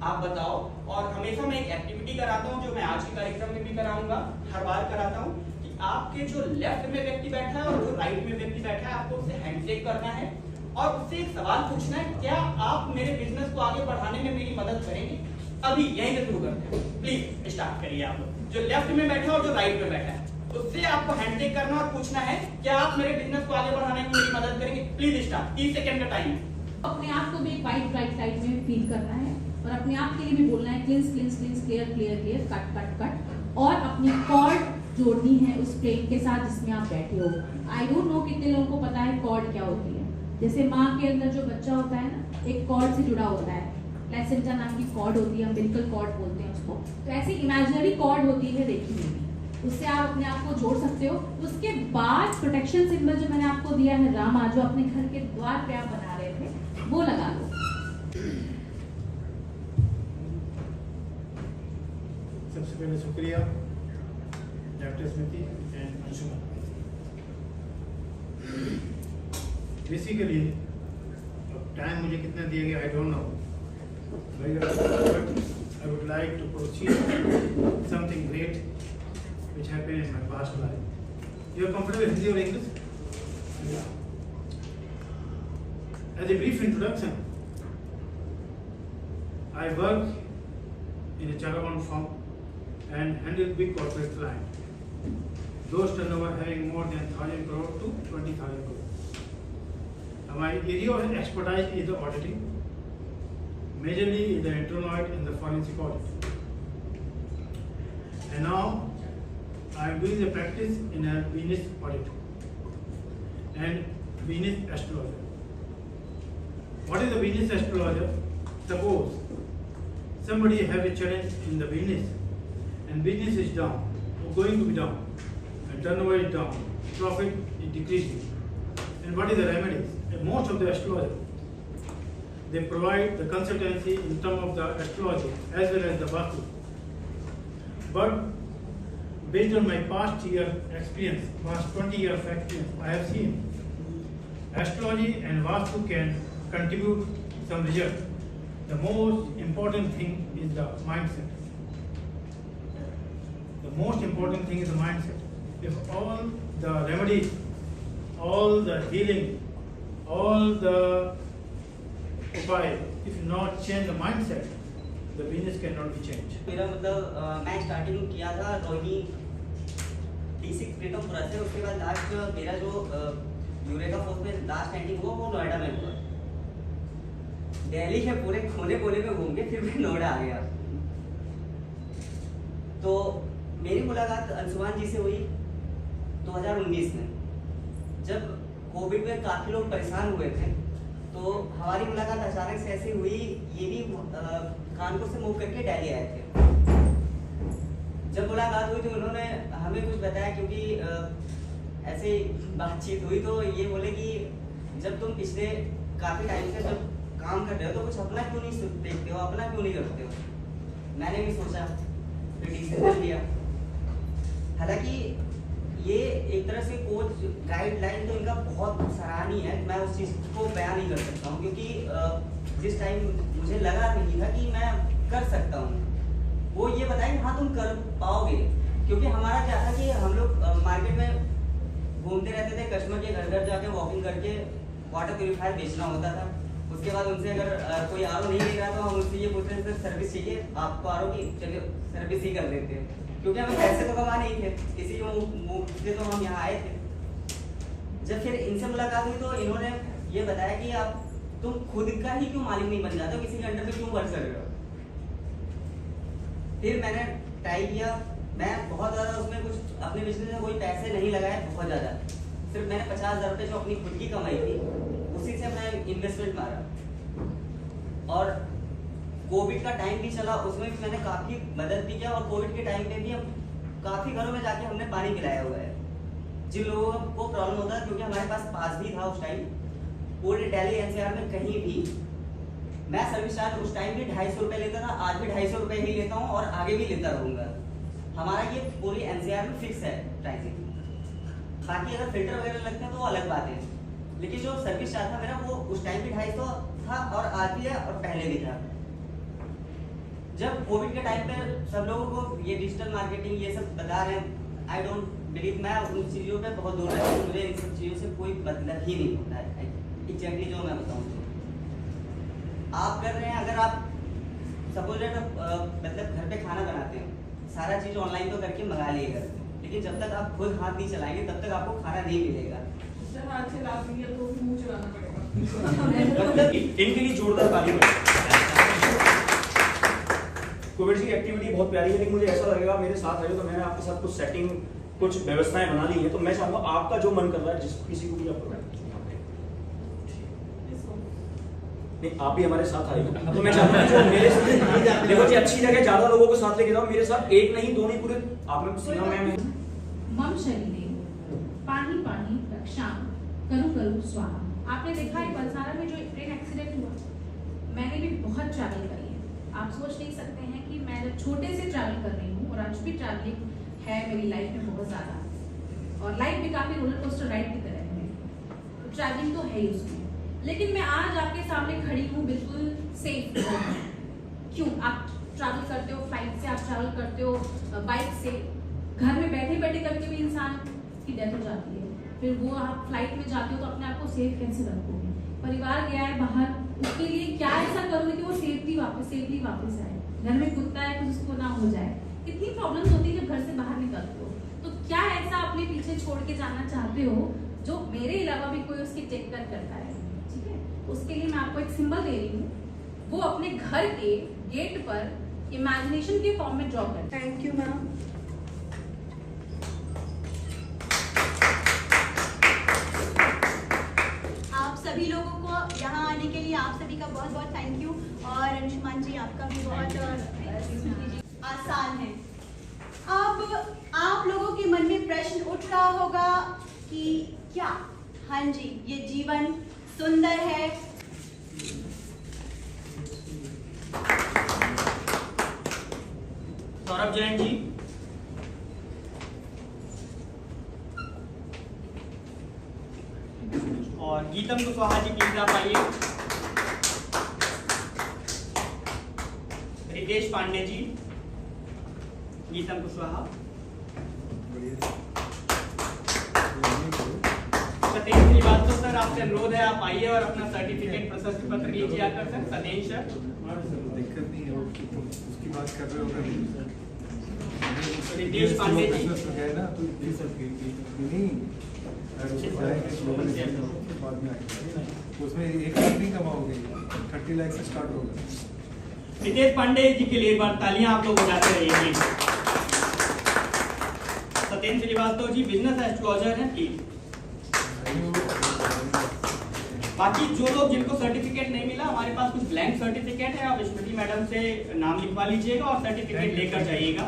आप बताओ। और हमेशा मैं एक एक्टिविटी कराता हूँ, जो मैं आज के कार्यक्रम में भी कराऊंगा, हर बार कराता हूँ, कि आपके जो लेफ्ट में व्यक्ति बैठा है और जो राइट में व्यक्ति बैठा है, आपको उससे हैंडशेक करना है और उससे एक सवाल पूछना है, क्या आप मेरे बिजनेस को आगे बढ़ाने में मेरी मदद करेंगे? अभी यहीं से शुरू करते हैं, प्लीज स्टार्ट करिए। आप लोग जो लेफ्ट में बैठा है और जो राइट में बैठा है, उससे आपको हैंडशेक करना और पूछना है, क्या आप मेरे बिजनेस को आगे बढ़ाने में मेरी मदद करेंगे? Please start. 30 सेकंड का टाइम है। अपने आप को भी एक वाइट ब्राइट लाइट में फील करना है और अपने आप के लिए भी बोलना है क्लींस क्लींस क्लींस, clear clear clear, cut cut cut, और अपनी कॉर्ड जोड़नी है उस प्लेन के साथ जिसमें आप बैठे हो। आई डोंट नो कितने लोगों को पता है कॉर्ड क्या होती है। जैसे माँ के अंदर जो बच्चा होता है ना, एक कॉर्ड से जुड़ा होता है, प्लेसेंटा नाम की कॉर्ड होती है, अम्बिलिकल कॉर्ड बोलते हैं उसको। तो ऐसी इमेजिनरी कॉर्ड होती है, देखी होगी, उससे आप अपने आप को जोड़ सकते हो। उसके बाद प्रोटेक्शन सिंबल जो मैंने आपको दिया है, रामा, जो अपने घर के द्वार पे आप बना रहे थे, वो लगा लो। सबसे पहले शुक्रिया doctor Smriti and Anshuman. Basically time मुझे कितना दिया गया, I don't know, but I would like to proceed something great which happened in my past life. You are comfortable with Hindi or English? Yeah. As a brief introduction, I work in a Chagavan firm and handle big corporate clients. Those turnover having more than 1,000 crore to 20,000 crore. My area of expertise is the auditing, majorly is the internal audit and the forensic audit. And now I am doing the practice in a Venus audit and Venus astrologer. What is the Venus astrologer? Suppose somebody have a challenge in the business and business is down or going to be down and turnover is down, profit is decreasing. And what is the remedies? And most of the astrologers, they provide the consultancy in terms of the astrology as well as the Vastu. But based on my past year experience, past 20 years of experience, I have seen astrology and Vastu can contribute some result. The most important thing is the mindset. The most important thing is the mindset. If all the remedies, all the healing, all the upay, if you not change the mindset, the business cannot be changed. मेरा मतलब मैं starting किया था Rohini D6 Pritampura से, उसके बाद last मेरा जो यूरेका फोर्स में लास्ट एंडिंग हुआ वो नोएडा में हुआ। दिल्ली के पूरे कोने कोने में घूम के फिर मैं नोएडा आ गया। तो मेरी मुलाकात अंशुमान जी से हुई 2019 में, जब कोविड में काफी लोग परेशान हुए थे। तो हमारी मुलाकात अचानक से ऐसी हुई, ये भी कानपुर से मूव करके दिल्ली आए थे। जब मुलाकात हुई तो उन्होंने हमें कुछ बताया, क्योंकि ऐसे बातचीत हुई तो ये बोले कि जब तुम पिछले काफी टाइम से जब काम कर रहे हो तो कुछ अपना क्यों नहीं देखते हो, अपना क्यों नहीं करते हो। मैंने भी सोचा, फिर डिसीजन लिया। हालांकि ये एक तरह से कोच गाइडलाइन तो इनका बहुत सराहनीय है, मैं उस चीज़ को बयान नहीं कर सकता हूँ, क्योंकि जिस टाइम मुझे लगा नहीं था कि मैं कर सकता हूँ, वो ये बताया हाँ तुम कर पाओगे। क्योंकि हमारा क्या था कि हम लोग मार्केट में घूमते रहते थे, कस्टमर के घर घर जाके वॉकिंग करके वाटर प्यूरिफायर बेचना होता था। उसके बाद उनसे अगर कोई आरओ नहीं ले रहा तो हम उनसे ये पूछते थे सर सर्विस चाहिए आपको आरओ की, चलिए सर्विस ही कर देते हैं, क्योंकि हमें पैसे तो कमा नहीं थे, इसी से तो हम यहाँ आए थे। जब फिर इनसे मुलाकात हुई तो इन्होंने ये बताया कि आप तुम खुद का ही क्यों मालिक नहीं बन जाते हो, किसी के अंडर में क्यों वर्क कर रहे हो। फिर मैंने ट्राई किया, मैं बहुत ज़्यादा उसमें कुछ अपने बिजनेस में कोई पैसे नहीं लगाए, बहुत ज़्यादा, सिर्फ मैंने 50,000 रुपये जो अपनी खुद की कमाई थी उसी से मैं इन्वेस्टमेंट मारा। और कोविड का टाइम भी चला, उसमें भी मैंने काफ़ी मदद भी किया, और कोविड के टाइम पे भी हम काफ़ी घरों में जाके हमने पानी पिलाया हुआ है जिन लोगों को प्रॉब्लम होता है। क्योंकि हमारे पास भी था उस टाइम, पूरे दिल्ली एनसीआर में कहीं भी मैं सर्विस चार्ज उस टाइम भी 250 रुपये लेता था, आज भी 250 रुपये ही लेता हूँ और आगे भी लेता रहूँगा। हमारा ये पूरी एनसीआर में फिक्स है प्राइसिंग। बाकी अगर फिल्टर वगैरह लगते हैं तो वो अलग बात है, लेकिन जो सर्विस चार्ज था मेरा वो उस टाइम भी 250 था और आज भी है और पहले भी था। जब कोविड के टाइम पे सब लोगों को ये डिजिटल मार्केटिंग ये सब बता रहे हैं, आई डोंट बिलीव, मैं उन चीज़ों पे बहुत दूर रहता हूँ, मुझे इन सब चीज़ों से कोई मतलब ही नहीं होता है। एग्जैक्टली जो मैं बताऊँ तो आप कर रहे हैं, अगर आप सपोज मतलब घर पे खाना बनाते हैं, सारा चीज़ ऑनलाइन तो करके मंगा लिएगा, लेकिन जब तक आप खुद हाथ नहीं चलाएंगे तब तक आपको खाना नहीं मिलेगा। हाथ चला दिया तो मुंह चलाना पड़ेगा। इनके लिए जोरदार ताली कोविड की एक्टिविटी बहुत प्यारी है, लेकिन मुझे ऐसा लगेगा मेरे साथ रहे तो मैंने आपके साथ कुछ सेटिंग कुछ व्यवस्थाएं बना ली है, तो मैं चाहूंगा आपका जो मन कर रहा है जिस किसी को भी आप नहीं, आप भी हमारे साथ आए तो मैं चाहूंगा जो मेरे साथ देखो जी अच्छी जगह ज्यादा लोगों को साथ लेके जाओ, मेरे साथ एक नहीं दो नहीं पूरे आपने सीना में मम शरीरे पानी पानी रक्षाम करू करू स्वाहा। आपने देखा है बलसारा में जो ट्रेन एक्सीडेंट हुआ, मैंने भी बहुत ट्रैवल करी है। आप सोच नहीं सकते हैं कि मैं जब छोटे से ट्रैवल कर रही हूँ और आज भी ट्रैवलिंग है मेरी लाइफ में बहुत ज़्यादा, और लाइफ भी काफ़ी रोलर कोस्टर राइड की तरह है, तो ट्रैवलिंग तो है ही उसमें। लेकिन मैं आज आपके सामने खड़ी हूँ बिल्कुल सेफ। क्यों? आप ट्रैवल करते हो फ्लाइट से, आप ट्रैवल करते हो बाइक से, घर में बैठे बैठे कभी कभी इंसान की डेथ हो जाती है, फिर वो आप फ्लाइट में जाते हो तो अपने आप को सेफ कैसे रखोगे? परिवार गया है बाहर, उसके लिए क्या ऐसा करोगे कि वो सेफली वापस आए? घर में कुत्ता है कुछ उसको ना हो जाए, कितनी प्रॉब्लम्स होती है जब घर से बाहर निकलते हो। तो क्या ऐसा अपने पीछे छोड़ के जाना चाहते हो जो मेरे अलावा भी कोई उसकी टेक केयर करता है? उसके लिए मैं आपको एक सिंबल दे रही हूँ, वो अपने घर के गेट पर इमेजिनेशन के फॉर्म में ड्रॉ करें। Thank you ma'am. आप सभी लोगों को यहाँ आने के लिए आप सभी का बहुत बहुत थैंक यू, और अंशुमान जी आपका भी बहुत आसान है। अब आप लोगों के मन में प्रश्न उठ रहा होगा कि क्या, हाँ जी, ये जीवन सुंदर है? सौरभ जैन जी, और गीतम कुशवाहा जी प्लीज आप आइए। रितेश पांडे जी, गीतम कुशवाहा, सतेंद्र श्रीवास्तव सर, आपसे अनुरोध है आप आइए और अपना सर्टिफिकेट प्रशस्ति पत्र लीजिए आकर सर। सतेंद्र सर, दिक्कत नहीं है, उसकी बात कर रहे हो। रितेश पांडे जी, ना तो ये सब नहीं बाद में आएगा, उसमें 1 लाख नहीं कमाओगे, 30 लाख से स्टार्ट होगा। रितेश पांडे जी के लिए एक बार तालियां आप लोग बजाते रहिए। सत्येंद्र श्रीवास्तव जी बिजनेस एस्ट्रोलॉजर हैं प्लीज। बाकी जो लोग जिनको सर्टिफिकेट नहीं मिला, हमारे पास कुछ ब्लैंक सर्टिफिकेट है, आप स्मृति मैडम से नाम लिखवा लीजिएगा और सर्टिफिकेट लेकर जाइएगा।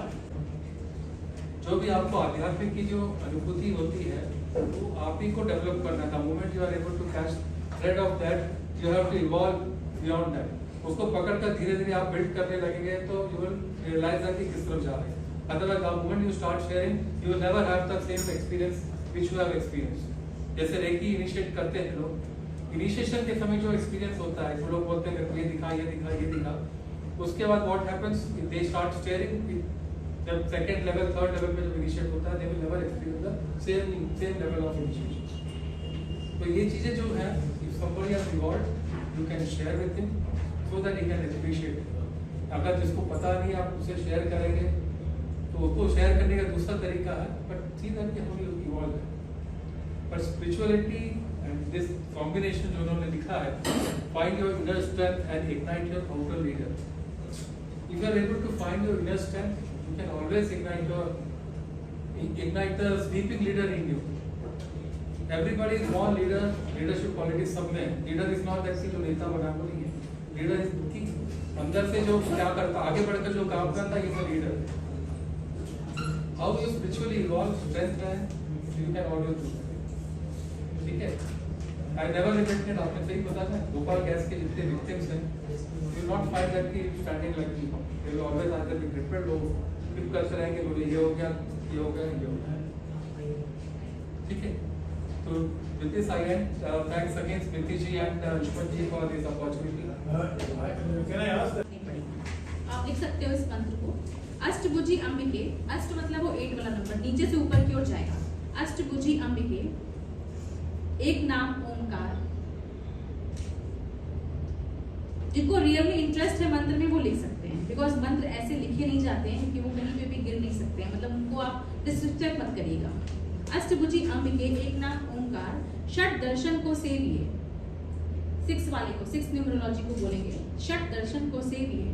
जो भी आपको आध्यात्मिक की जो अनुभूति होती है वो आप ही को डेवलप करना था। Moment you are able to catch thread of that, you have to evolve beyond that. उसको पकड़कर धीरे धीरे आप बिल्ड करने लगेंगे तो यू विल रियलाइज दैट कि किस तरफ जा रहे हैं। Otherwise the moment you start sharing you will never have the same experience which you have experience. जैसे रेकी इनिशिएट करते हैं लोग, इनिशिएशन के समय जो एक्सपीरियंस होता है, वो लोग बोलते हैं ये दिखा ये दिखा ये दिखा, उसके बाद what happens, they start sharing. जब सेकंड लेवल थर्ड लेवल पे जब इनिशिएट होता है, they will never experience the same level of initiation. तो ये चीजें जो है, if somebody has reward you can share with him so that he can appreciate. अगर जिसको पता नहीं आप उसे शेयर करेंगे तो उसको शेयर करने का दूसरा तरीका है, but see that how you evolve है। पर स्पिरिचुअलिटी एंड दिस कॉम्बिनेशन जो उन्होंने लिखा है, find your inner strength and ignite your outer leader. If you are able to find your inner strength, you can always ignite the sleeping leader in you. Everybody is born leader, leadership qualities सब में। Leader is not that जो नेता बना वो नहीं है। Leader is कि अंदर से जो क्या करता, आगे बढ़कर जो काम करता है, ये leader. How you spiritually evolve, strength है, you can always do that। ठीक है? I never regretted, आपने सही बताया, भोपाल गैस के जितने victims हैं, you will not find that he standing like me। They will always either be crippled or फिर करते रहेंगे, बोले ये हो गया ये हो गया ये हो गया। ठीक है, तो with this I end. Thanks again Smriti ji and Anshuman ji for this opportunity. Can I ask that? आप लिख सकते हो इस मंत्र को, अष्टभुजी अंबिके। अष्ट मतलब वो 8 वाला नंबर, नीचे से ऊपर की ओर जाएगा। अष्टभुजी अंबिके, एक नाम ओमकार। जिनको रियल में इंटरेस्ट है मंत्र में वो लिख सकते हैं, बिकॉज मंत्र ऐसे लिखे नहीं जाते हैं कि वो कहीं पे भी गिर नहीं सकते हैं, मतलब उनको आप डिसरिस्पेक्ट मत करिएगा। अष्टभुजी अंबिके, एक नाम ओमकार, षट दर्शन को सेविए। 6 वाले को, 6 न्यूमरोलॉजी को बोलेंगे, षट दर्शन को सेविए।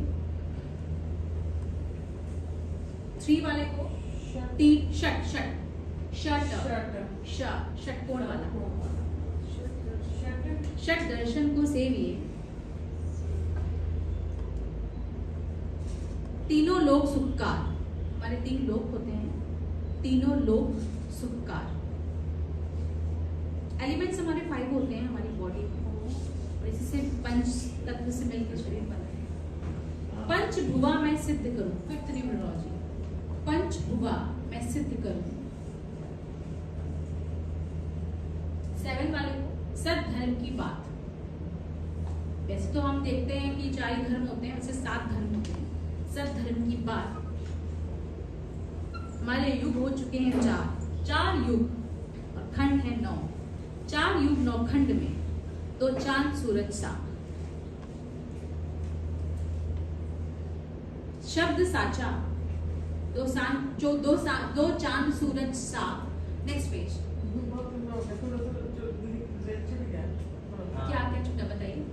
3 वाले को, 3 षट षट षट षटकोण वाला, षट दर्शन को सेविए। तीनों लोग सुखकार, हमारे 3 लोग होते हैं, तीनों लोग सुखकार। एलिमेंट्स हमारे 5 होते हैं हमारी बॉडी और इसी से पंच तत्व से मिलकर शरीर बनता है। पंच भुवा मैं सिद्ध करूं, 5th न्यूमरोलॉजी, पंच भुवा मैं सिद्ध करूं। 7 वाले को, सद्धर्म की बात। वैसे तो हम देखते हैं कि 4 धर्म होते हैं, वैसे 7 धर्म होते हैं। सद्धर्म की बात। हमारे युग हो चुके हैं 4 युग और खंड है 9। 4 युग 9 खंड में 2 चांद सूरज सा। शब्द साचा, 2 चांद सूरज सा। Next page. क्या क्या उसका बताइए।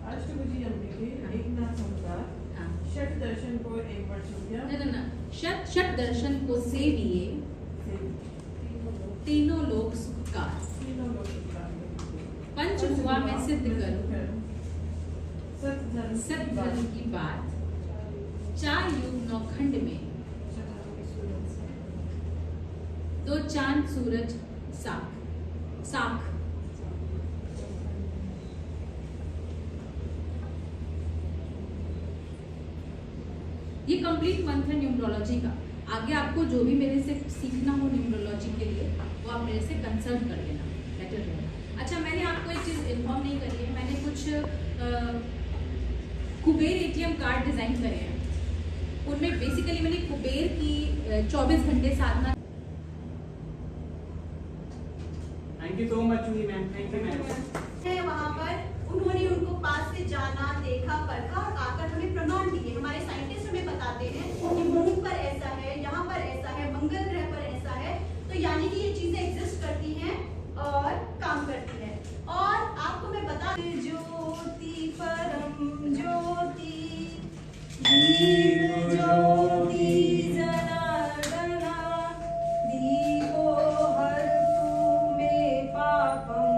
अष्टभुजी अंबिके एकनाथ समुदाय हाँ। षट दर्शन को एक वर्ष हो गया। ना षट दर्शन को सेविए तीनों लोक सुखकार। पंच भुआ में सिद्ध करो सत धर्म की बात। 4 युग 9 खंड में 2 चांद सूरज साख। ये कंप्लीट मंथ है न्यूमरोलॉजी का। आगे आपको जो भी मेरे से सीखना हो न्यूमरोलॉजी के लिए वो आप मेरे से कंसल्ट कर लेना, बेटर रहेगा। अच्छा, मैंने आपको एक चीज़ इन्फॉर्म नहीं करी है, मैंने कुछ कुबेर ATM कार्ड डिज़ाइन करे हैं। उनमें बेसिकली मैंने कुबेर की 24 घंटे साधना। Thank you so much Juhi ma'am, thank you ma'am. है वहाँ पर उन्होंने उनको पास से जाना, देखा, परखा और आकर हमें प्रमाण दिए। हमारे साइंटिस्ट हमें बताते हैं कि मून पर ऐसा है, यहाँ पर ऐसा है, मंगल ग्रह पर ऐसा है। तो यानी कि ये चीजें एग्जिस्ट करती हैं और काम करती है। और आपको मैं बता ज्योति परम ज्योति दीप ज्योति जनार्दना दीपो हरतु मे पापम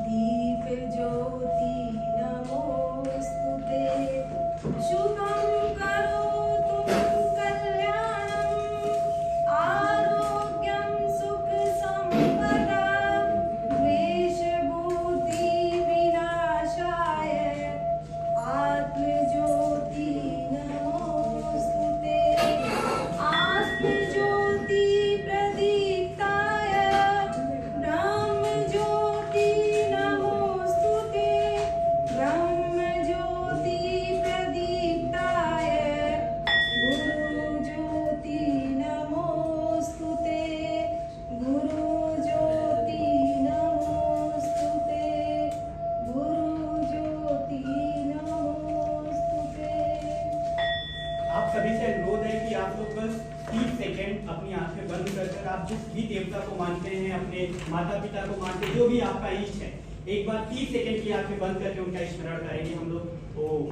दीप ज्योति नमोस्तुते शुभं करोतु कल्याणं आरोग्यं सुख संपदा द्वेषभूति विनाशाय आत्मज्योति नमोस्तुते आत्मज्योति प्रदीप्ताय ब्रह्मज्योति नमोस्तुते ब्रह्मज्योति प्रदीप्ताय गुरुज्योति नमोस्तुते गुरुज्योति नमोस्तुते गुरुज्योति नमोस्तुते। आप सभी से अनुरोध है कि आप लोग बस 30 सेकेंड अपनी आंखें बंद कर आप जिस भी देवता को मानते हैं, अपने माता पिता को मानते हैं, जो भी आपका इष्ट है, एक बार 30 सेकेंड की आंखें बंद करके उनका स्मरण करेंगे हम लोग। ओम।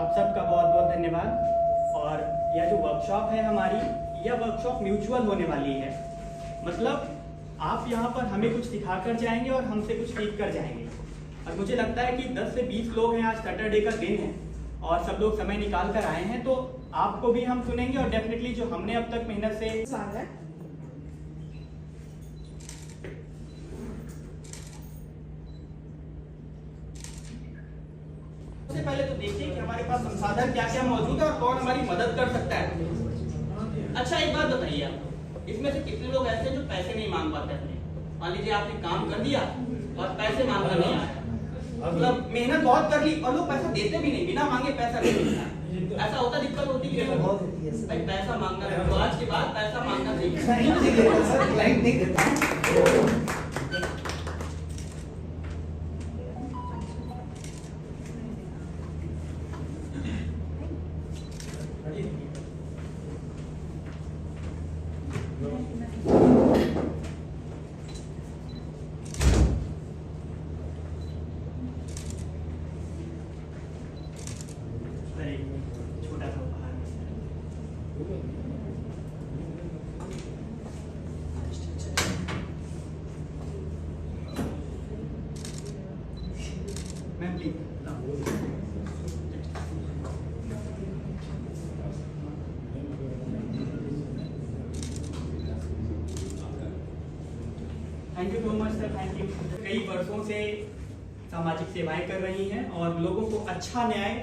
आप सबका बहुत बहुत धन्यवाद। और यह जो वर्कशॉप है हमारी, यह वर्कशॉप म्यूचुअल होने वाली है। मतलब आप यहाँ पर हमें कुछ सिखाकर जाएंगे और हमसे कुछ सीख कर जाएंगे। और मुझे लगता है कि 10 से 20 लोग हैं, आज सैटरडे का दिन है और सब लोग समय निकाल कर आए हैं, तो आपको भी हम सुनेंगे और डेफिनेटली जो हमने अब तक मेहनत से सबसे पहले तो देखिए कि हमारे पास संसाधन क्या क्या मौजूद है और कौन हमारी मदद कर सकता है। अच्छा, एक बात बताइए आप, इसमें से कितने लोग ऐसे हैं जो पैसे नहीं मांग पाते अपने? मान लीजिए आपने काम कर दिया और पैसे मांगना नहीं आया, मतलब मेहनत बहुत कर ली और लोग पैसा देते भी नहीं, बिना मांगे पैसा नहीं देता। ऐसा होता, दिक्कत होती है भाई, पैसा मांगना है तो आज के बाद पैसा मांगना नहीं। छोटा सा उपहार ma'am please. Thank you so much sir, thank you. कई वर्षों से सामाजिक सेवाएं कर रही हैं और लोगों को अच्छा न्याय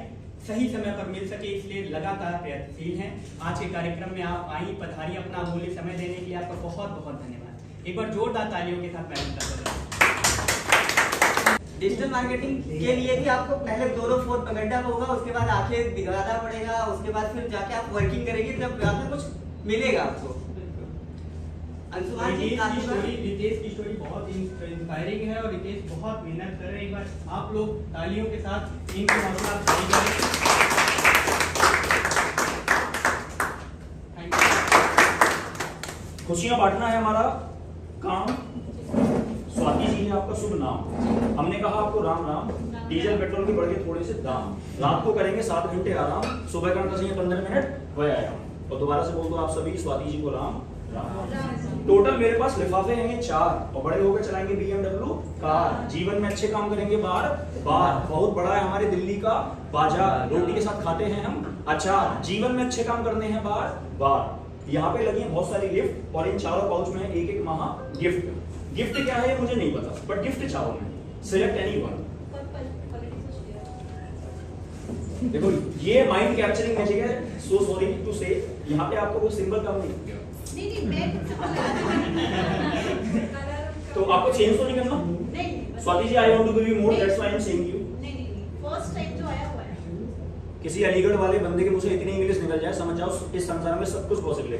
सही समय पर मिल सके, इसलिए लगातार प्रयत्नशील हैं। आज के कार्यक्रम में आप आई, पधारी, अपना अमूल्य समय देने के लिए आपका बहुत बहुत धन्यवाद। एक बार जोरदार तालियों के साथ मैडम का डिजिटल मार्केटिंग के लिए भी आपको पहले 2-4 पेमेंट होगा, उसके बाद आंखें दिखाना पड़ेगा, उसके बाद फिर जाके आप वर्किंग करेंगे, तब आपको कुछ मिलेगा आपको। अंशुमान जी रितेश की स्टोरी बहुत इंस्पायरिंग है और रितेश बहुत मेहनत कर रहे हैं। एक बार आप लोग तालियों के साथ इनके हौसला अफजाई करें। खुशियां बांटना है हमारा काम। स्वाति जी है आपका शुभ नाम। हमने कहा आपको राम राम। डीजल पेट्रोल के बढ़ गए थोड़े से दाम। रात को करेंगे 7 घंटे आराम, सुबह का 10 या 15 मिनट व्यायाम। और दोबारा से बोल दो आप सभी स्वाति जी को राम राम। टोटल मेरे पास लिफाफे हैं 4 और बड़े होकर चलाएंगे BMW कार। जीवन में अच्छे काम करेंगे बार बार। बहुत बड़ा है हमारे दिल्ली का बाजार, रोटी के साथ खाते हैं हम अचार। जीवन में अच्छे काम करने हैं बार बार। यहाँ पे लगी है बहुत सारी गिफ्ट और इन चारों पाउच में एक एक महा गिफ्ट। गिफ्ट क्या है मुझे नहीं पता, बट गिफ्ट चारों में। Select any one. देखो ये माइंड कैप्चरिंग मैजिक है। सो सॉरी टू से, यहाँ पे आपको कोई सिंबल कम नहीं। तो आपको चेंज तो नहीं करना? नहीं। Swati ji I want to give you more, that's why I am saying you. नहीं, फर्स्ट टाइम जो आया हुआ है। किसी अलीगढ़ वाले बंदे के मुंह से इतनी इंग्लिश निकल जाए, समझ जाओ इस संसार में सब कुछ पॉसिबल है।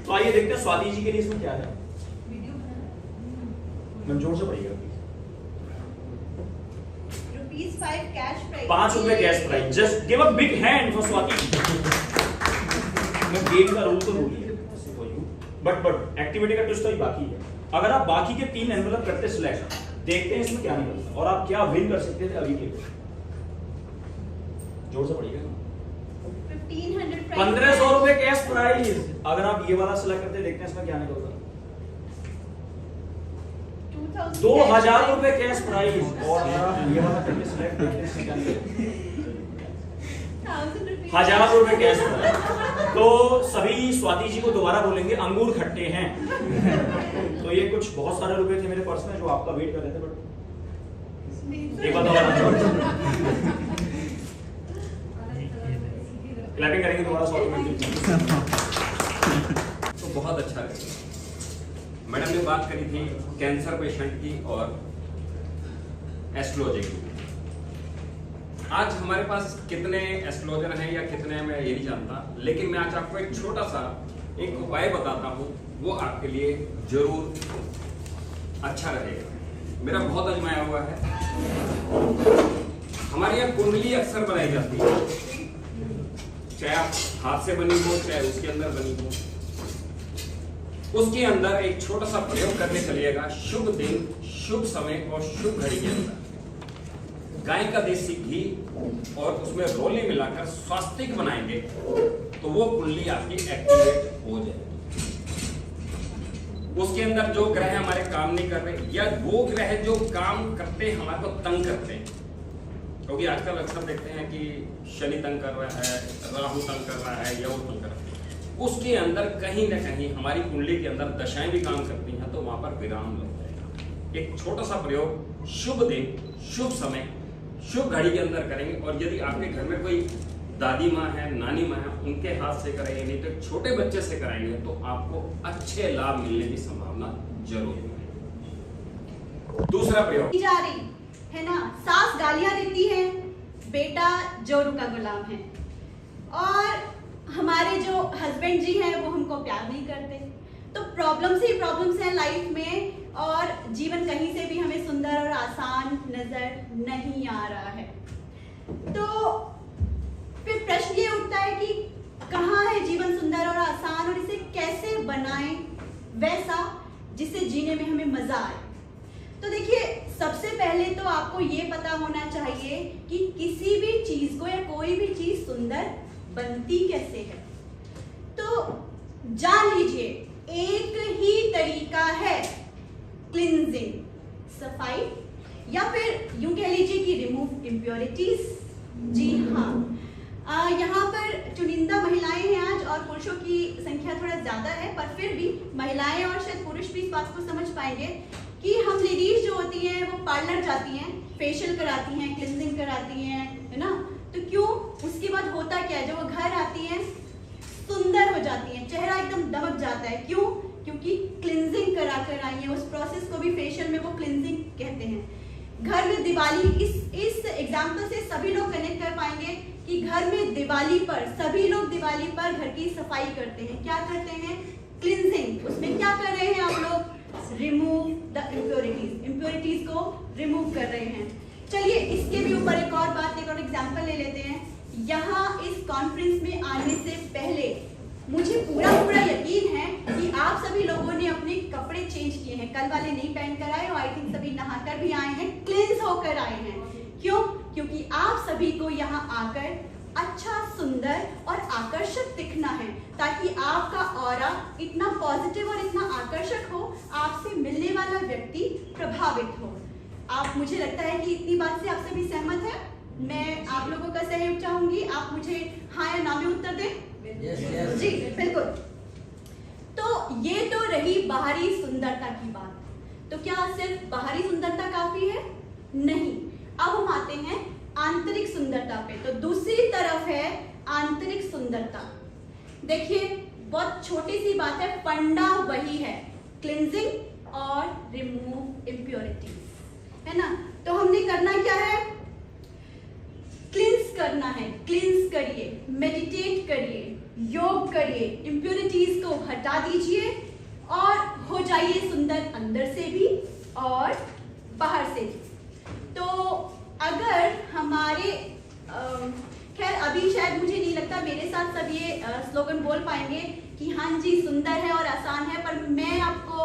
तो आइए देखते हैं स्वाति जी के लिए इसमें क्या है। मैं जोर से पढ़िएगा। ₹5 कैश प्राइस। 5 रुपए cash price. Just give a big hand for Swati. मैं गेम का रूल तो भूल गया, बट एक्टिविटी का ट्विस्ट तो बाकी है। अगर आप बाकी के 3 एनवेलप करते सिलेक्ट, देखते हैं इसमें क्या निकलता और आप क्या विन कर सकते थे अभी के लिए। जोर से पढ़िएगा। 1500 रुपए कैश प्राइस। अगर आप ये वाला सिलेक्ट करते, देखते हैं इसमें क्या निकलता। 2000 रुपए कैश प्राइस। और अगर आप ये वाला करके सिलेक्ट, देखते हैं इसमें क्या निकलता। 1000 रुपए कैश प्राइस। तो सभी स्वाति जी को दोबारा बोलेंगे अंगूर खट्टे हैं। तो ये कुछ बहुत सारे रुपए थे मेरे पर्स में जो आपका वेट कर रहे थे, बट एक बार क्लैपिंग करेंगे दोबारा 100 मिनट। तो बहुत अच्छा लगा। मैडम ने बात करी थी कैंसर पेशेंट की और एस्ट्रोलॉजी की। आज हमारे पास कितने एस्ट्रोलॉजर हैं या कितने मैं ये नहीं जानता, लेकिन मैं आज आपको एक छोटा सा एक उपाय बताता हूँ, वो आपके लिए जरूर अच्छा रहेगा। मेरा बहुत आजमाया हुआ है। हमारे यहाँ कुंडली अक्सर बनाई जाती है, चाहे आप हाथ से बनी हो चाहे उसके अंदर बनी हो। उसके अंदर एक छोटा सा प्रयोग करने चलिएगा। शुभ दिन, शुभ समय और शुभ घड़ी के अंदर गाय का देसी घी और उसमें रोली मिलाकर स्वास्तिक बनाएंगे तो वो कुंडली आपकी एक्टिवेट हो जाएगी। उसके अंदर जो ग्रह हमारे काम नहीं कर रहे या वो ग्रह जो काम करते हैं हमारे को तंग करते हैं, क्योंकि आजकल अक्सर देखते हैं कि शनि तंग कर रहा है, राहु तंग कर रहा है या वो तंग कर रहा है, उसके अंदर कहीं ना कहीं हमारी कुंडली के अंदर दशाएं भी काम करती हैं, तो वहां पर विराम लग जाएगा। एक छोटा सा प्रयोग शुभ दिन, शुभ समय, शुभ घड़ी के अंदर करेंगे। और यदि आपके घर में कोई दादी माँ है, नानी माँ है, उनके हाथ से कराएंगे, नहीं तो छोटे बच्चे से कराएंगे, तो आपको अच्छे लाभ मिलने की संभावना जरूर है। दूसरा प्रयोग जा रही है ना, सास गालियां देती है, बेटा जोरू का गुलाम है, और हमारे जो हस्बैंड जी हैं वो हमको प्यार नहीं करते। तो प्रॉब्लम्स ही प्रॉब्लम्स हैं लाइफ में, और जीवन कहीं से भी हमें सुंदर और आसान नजर नहीं आ रहा है। तो फिर प्रश्न ये उठता है कि कहाँ है जीवन सुंदर और आसान, और इसे कैसे बनाएं वैसा जिसे जीने में हमें मजा आए। तो देखिए, सबसे पहले तो आपको ये पता होना चाहिए कि किसी भी चीज को या कोई भी चीज सुंदर बनती कैसे है। तो जान लीजिए, एक ही तरीका है क्लिंजिंग, सफाई, या फिर यूं कह लीजिए कि रिमूव इम्प्योरिटीज। जी हाँ, यहाँ पर चुनिंदा महिलाएं हैं आज, और पुरुषों की संख्या थोड़ा ज्यादा है, पर फिर भी महिलाएं और शायद पुरुष भी इस बात को समझ पाएंगे कि हम लेडीज जो होती हैं वो पार्लर जाती हैं, फेशियल कराती हैं, क्लिनजिंग कराती हैं, है ना। तो क्यों, उसके बाद होता क्या है, जब वो घर आती हैं सुंदर हो जाती हैं, चेहरा एकदम दमक जाता है। क्यों? क्योंकि क्लिनजिंग करा कर आई है। उस प्रोसेस को भी फेशियल में वो क्लिनजिंग कहते हैं। घर में दिवाली, इस एग्जाम्पल से सभी लोग कनेक्ट कर पाएंगे कि घर में दिवाली पर सभी लोग दिवाली पर घर की सफाई करते हैं। क्या करते हैं? क्लिनजिंग। उसमें क्या कर रहे हैं आप लोग? रिमूव द इम्प्योरिटीज को रिमूव कर रहे हैं। चलिए इसके भी ऊपर एक और बात, एक और एग्जाम्पल ले लेते हैं। यहाँ इस कॉन्फ्रेंस में आने से पहले मुझे पूरा यकीन है कि आप सभी लोगों ने अपने कपड़े चेंज किए हैं। कल वाले नहीं पहन कर आए और आई थिंक सभी नहाकर भी आए हैं, क्लींस होकर आए हैं। क्यों? क्योंकि आप सभी को यहाँ आकर अच्छा, सुंदर और आकर्षक दिखना है, ताकि आपका ऑरा इतना पॉजिटिव और इतना आकर्षक हो, आपसे मिलने वाला व्यक्ति प्रभावित हो। आप, मुझे लगता है कि इतनी बात से आप सभी सहमत हैं। मैं आप लोगों का सहयोग चाहूंगी, आप मुझे हाँ या ना में उत्तर दें। yes. जी बिल्कुल। तो ये तो रही बाहरी सुंदरता की बात। तो क्या सिर्फ बाहरी सुंदरता काफी है? नहीं। अब हम आते हैं आंतरिक सुंदरता पे। तो दूसरी तरफ है आंतरिक सुंदरता। देखिए बहुत छोटी सी बात है, फंडा वही है, क्लिनजिंग और रिमूव इम्प्योरिटीज, है ना। तो हमने करना क्या है? क्लिंस करना है। क्लिंस करिए, मेडिटेट करिए, योग करिए, इम्प्योरिटीज को हटा दीजिए और हो जाइए सुंदर अंदर से भी और बाहर से भी। तो अगर हमारे खैर अभी शायद मुझे नहीं लगता मेरे साथ सब ये स्लोगन बोल पाएंगे कि हाँ जी सुंदर है और आसान है, पर मैं आपको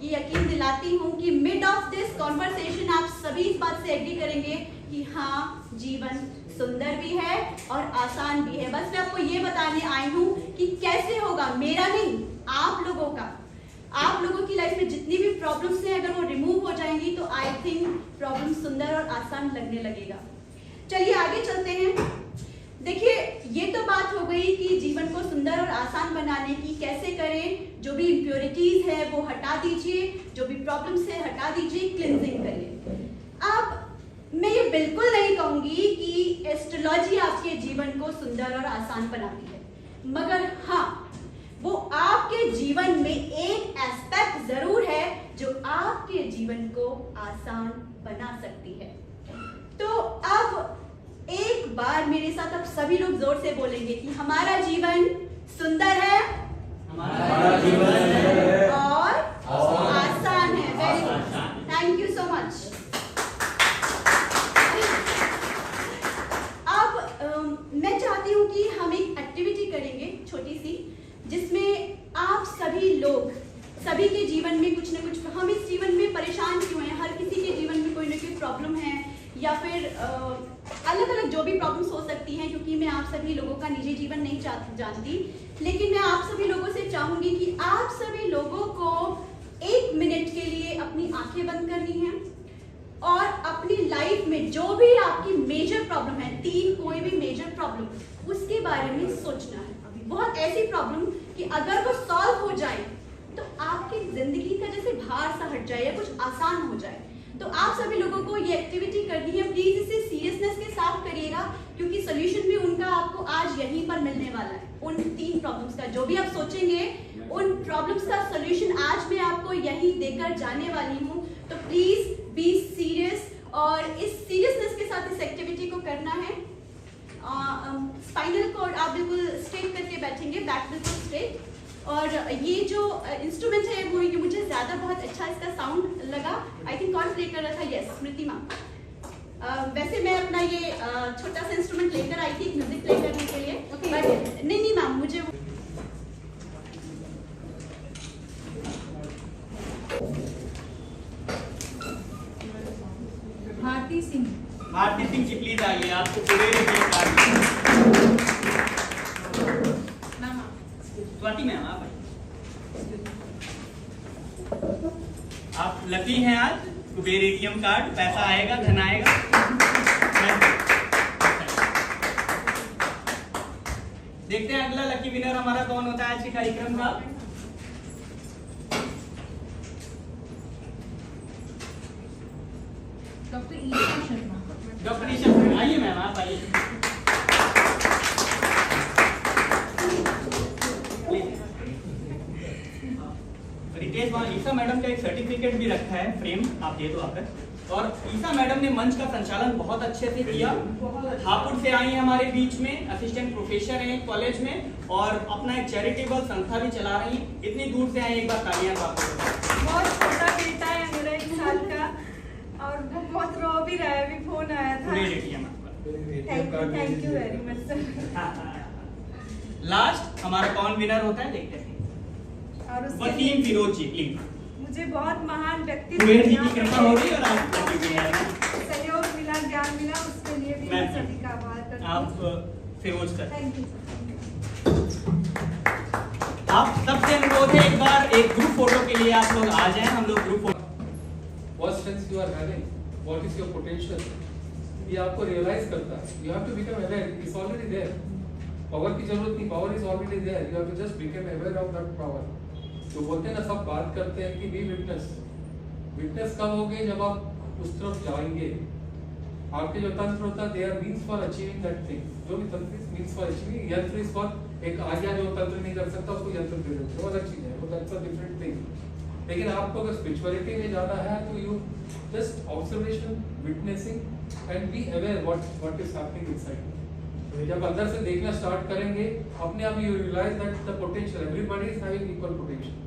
ये यकीन दिलाती हूँ कि मिड ऑफ दिस कॉन्वर्सेशन आप सभी इस बात से एग्री करेंगे कि हाँ जीवन सुंदर भी है और आसान भी है। बस मैं आपको ये बताने आई हूँ कि कैसे होगा, मेरा नहीं आप लोगों का। आप लोगों की लाइफ में जितनी भी प्रॉब्लम्स हैं अगर वो रिमूव हो जाएंगी तो आई थिंक प्रॉब्लम सुंदर और आसान लगने लगेगा। चलिए आगे चलते हैं। देखिए ये तो बात हो गई कि जीवन को सुंदर और आसान बनाने की कैसे करें। जो भी इम्प्योरिटीज है वो हटा दीजिए, जो भी प्रॉब्लम्स है हटा दीजिए, क्लिनजिंग करिए। अब मैं ये बिल्कुल नहीं कहूंगी कि एस्ट्रोलॉजी आपके जीवन को सुंदर और आसान बनाती है, मगर हाँ वो आपके जीवन में एक एस्पेक्ट जरूर है जो आपके जीवन को आसान बना सकती है। तो अब एक बार मेरे साथ आप सभी लोग जोर से बोलेंगे कि हमारा जीवन सुंदर है, हमारा जीवन सुंदर है और आसान है। Very good, thank you so much. अब मैं चाहती हूँ कि हम एक एक्टिविटी करेंगे छोटी सी, जिसमें आप सभी लोग, सभी के जीवन में कुछ न कुछ, हम इस जीवन में परेशान क्यों हैं, हर किसी के जीवन में कोई ना कोई प्रॉब्लम है या फिर अलग अलग जो भी प्रॉब्लम्स हो सकती हैं, क्योंकि मैं आप सभी लोगों का निजी जीवन नहीं जानती, लेकिन मैं आप सभी लोगों से चाहूंगी कि आप सभी लोगों को 1 मिनट के लिए अपनी आंखें बंद करनी है और अपनी लाइफ में जो भी आपकी मेजर प्रॉब्लम है, 3 कोई भी मेजर प्रॉब्लम, उसके बारे में सोचना है। बहुत ऐसी प्रॉब्लम कि अगर वो सॉल्व हो जाए तो आपकी जिंदगी का जैसे भार सा हट जाए या कुछ आसान हो जाए। तो आप सभी लोगों को ये एक्टिविटी करनी है। प्लीज इसे सीरियसनेस के साथ करिएगा, क्योंकि सोल्यूशन भी उनका आपको आज यहीं पर मिलने वाला है। उन 3 प्रॉब्लम्स का जो भी आप सोचेंगे, उन प्रॉब्लम्स का सोल्यूशन आज मैं आपको यहीं देकर जाने वाली हूँ। तो प्लीज बी सीरियस और इस सीरियसनेस के साथ इस एक्टिविटी को करना है। स्पाइनल कॉर्ड आप बिल्कुल स्ट्रेट करके बैठेंगे, बैक बिल्कुल स्ट्रेट। और ये जो इंस्ट्रूमेंट है वो ये मुझे ज़्यादा बहुत अच्छा इसका साउंड लगा। आई थिंक कौन प्ले कर रहा था? यस, स्मृति मैम। वैसे मैं अपना ये छोटा सा इंस्ट्रूमेंट लेकर आई थी म्यूजिक प्ले करने के लिए, बट नहीं मैम, मुझे भारती सिंह जी प्लीज आइए, आपको पूरे स्वाति मैम आप लकी हैं आज। कुबेर एटीएम कार्ड, पैसा आएगा, धन आएगा। देखते हैं अगला लकी विनर हमारा कौन होता है आज के कार्यक्रम का। डॉक्टर ईशा आइए मैम, आप आइए। रितेश, वहाँ ईशा मैडम का एक सर्टिफिकेट भी रखा है, फ्रेम आप दे दो आकर। और ईशा मैडम ने मंच का संचालन बहुत अच्छे से किया। हापुड़ से आई हैं हमारे बीच में, असिस्टेंट प्रोफेसर हैं कॉलेज में, और अपना एक चैरिटेबल संस्था भी चला रही हैं। इतनी दूर से आए, एक बार तालियां आपको। बहुत छोटा बेटा है मेरा, 1 साल का, और वो बहुत रो भी रहा है, अभी फोन आया था। Thank you very much sir. Last हमारा कौन विनर होता है देखते हैं। और उसके वसीम फिरोज जी, प्लीज। मुझे बहुत महान व्यक्ति कुबेर जी की कृपा हो रही है और आप सहयोग मिला, ज्ञान मिला, उसके लिए भी मैं सभी का आभार करती हूँ। आप फिरोज सर, थैंक यू। आप सबसे अनुरोध है एक बार एक ग्रुप फोटो के लिए आप लोग आ जाएं, हम लोग group photo. What strengths you are having, what is your potential, ये आपको रियलाइज करता है। You have to become aware, it's already there. Power की जरूरत नहीं, power is already there, you have to just become aware of that power. तो बोलते हैं ना, सब बात करते हैं कि बी विटनेस। विटनेस कब होगे? जब आप उस तरफ जाएंगे। आपके जो तंत्र होता है, they are means for achieving that thing. जो भी तंत्र इज मींस फॉर अचीविंग, यंत्र इज फॉर, एक आज्ञा जो तंत्र नहीं कर सकता उसको यंत्र दे देते, वो अलग चीज है, वो दैट्स अ डिफरेंट थिंग। लेकिन आपको अगर स्पिरिचुअलिटी में जाना है तो you just observation, witnessing and be aware what is happening inside. जब अंदर से देखना स्टार्ट करेंगे, अपने आप you realize that the potential, everybody is having equal potential.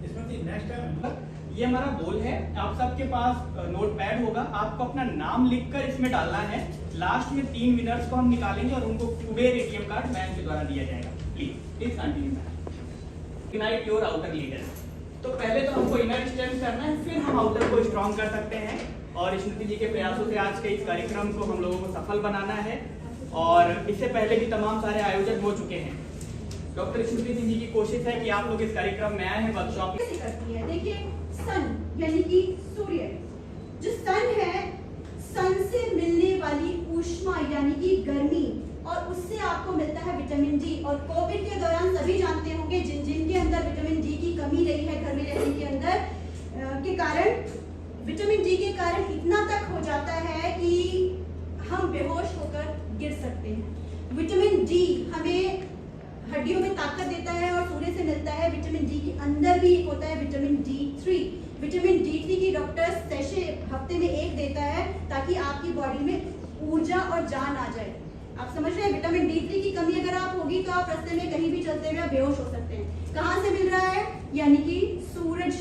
इसमें नेक्स्ट टाइम ये हमारा गोल है। आप सबके पास नोटपैड होगा, आपको अपना नाम लिखकर इसमें डालना है। लास्ट में 3 विनर्स को हम निकालेंगे और उनको कुबेर एटीएम कार्ड बैंक के द्वारा दिया जाएगा। Please continue ma'am. Ignite your outer leader. तो पहले तो हमको इनर स्ट्रेंथ करना है, फिर हम आउटर को स्ट्रॉन्ग कर सकते हैं। और स्मृति जी के प्रयासों से आज के इस कार्यक्रम को हम लोगों को सफल बनाना है। और इससे पहले भी तमाम सारे आयोजन हो चुके हैं। डॉक्टर स्मृति जी की कोशिश है कि आप लोग इस कार्यक्रम में आए हैं, वर्कशॉप करती है। देखिए, सन यानी कि सूर्य, जो सन है, सन से मिलने वाली ऊष्मा यानी कि गर्मी, और उससे आपको मिलता है विटामिन डी। और कोविड के दौरान सभी जानते होंगे, जिनके अंदर विटामिन डी की कमी रही है घर में रहने के अंदर के कारण, विटामिन डी के कारण इतना तक हो जाता है कि हम बेहोश होकर गिर सकते हैं। विटामिन डी हमें हड्डियों में ताकत देता है और सूर्य से मिलता है। विटामिन डी के अंदर भी एक होता है विटामिन D3। विटामिन D3 की डॉक्टर सैशे हफ्ते में 1 देता है, ताकि आपकी बॉडी में ऊर्जा और जान आ जाए। आप समझ रहे हैं, विटामिन D3 की कमी अगर आप होगी तो आप रास्ते में कहीं भी चलते हुए बेहोश हो सकते हैं। कहाँ से मिल रहा है? यानी कि सूरज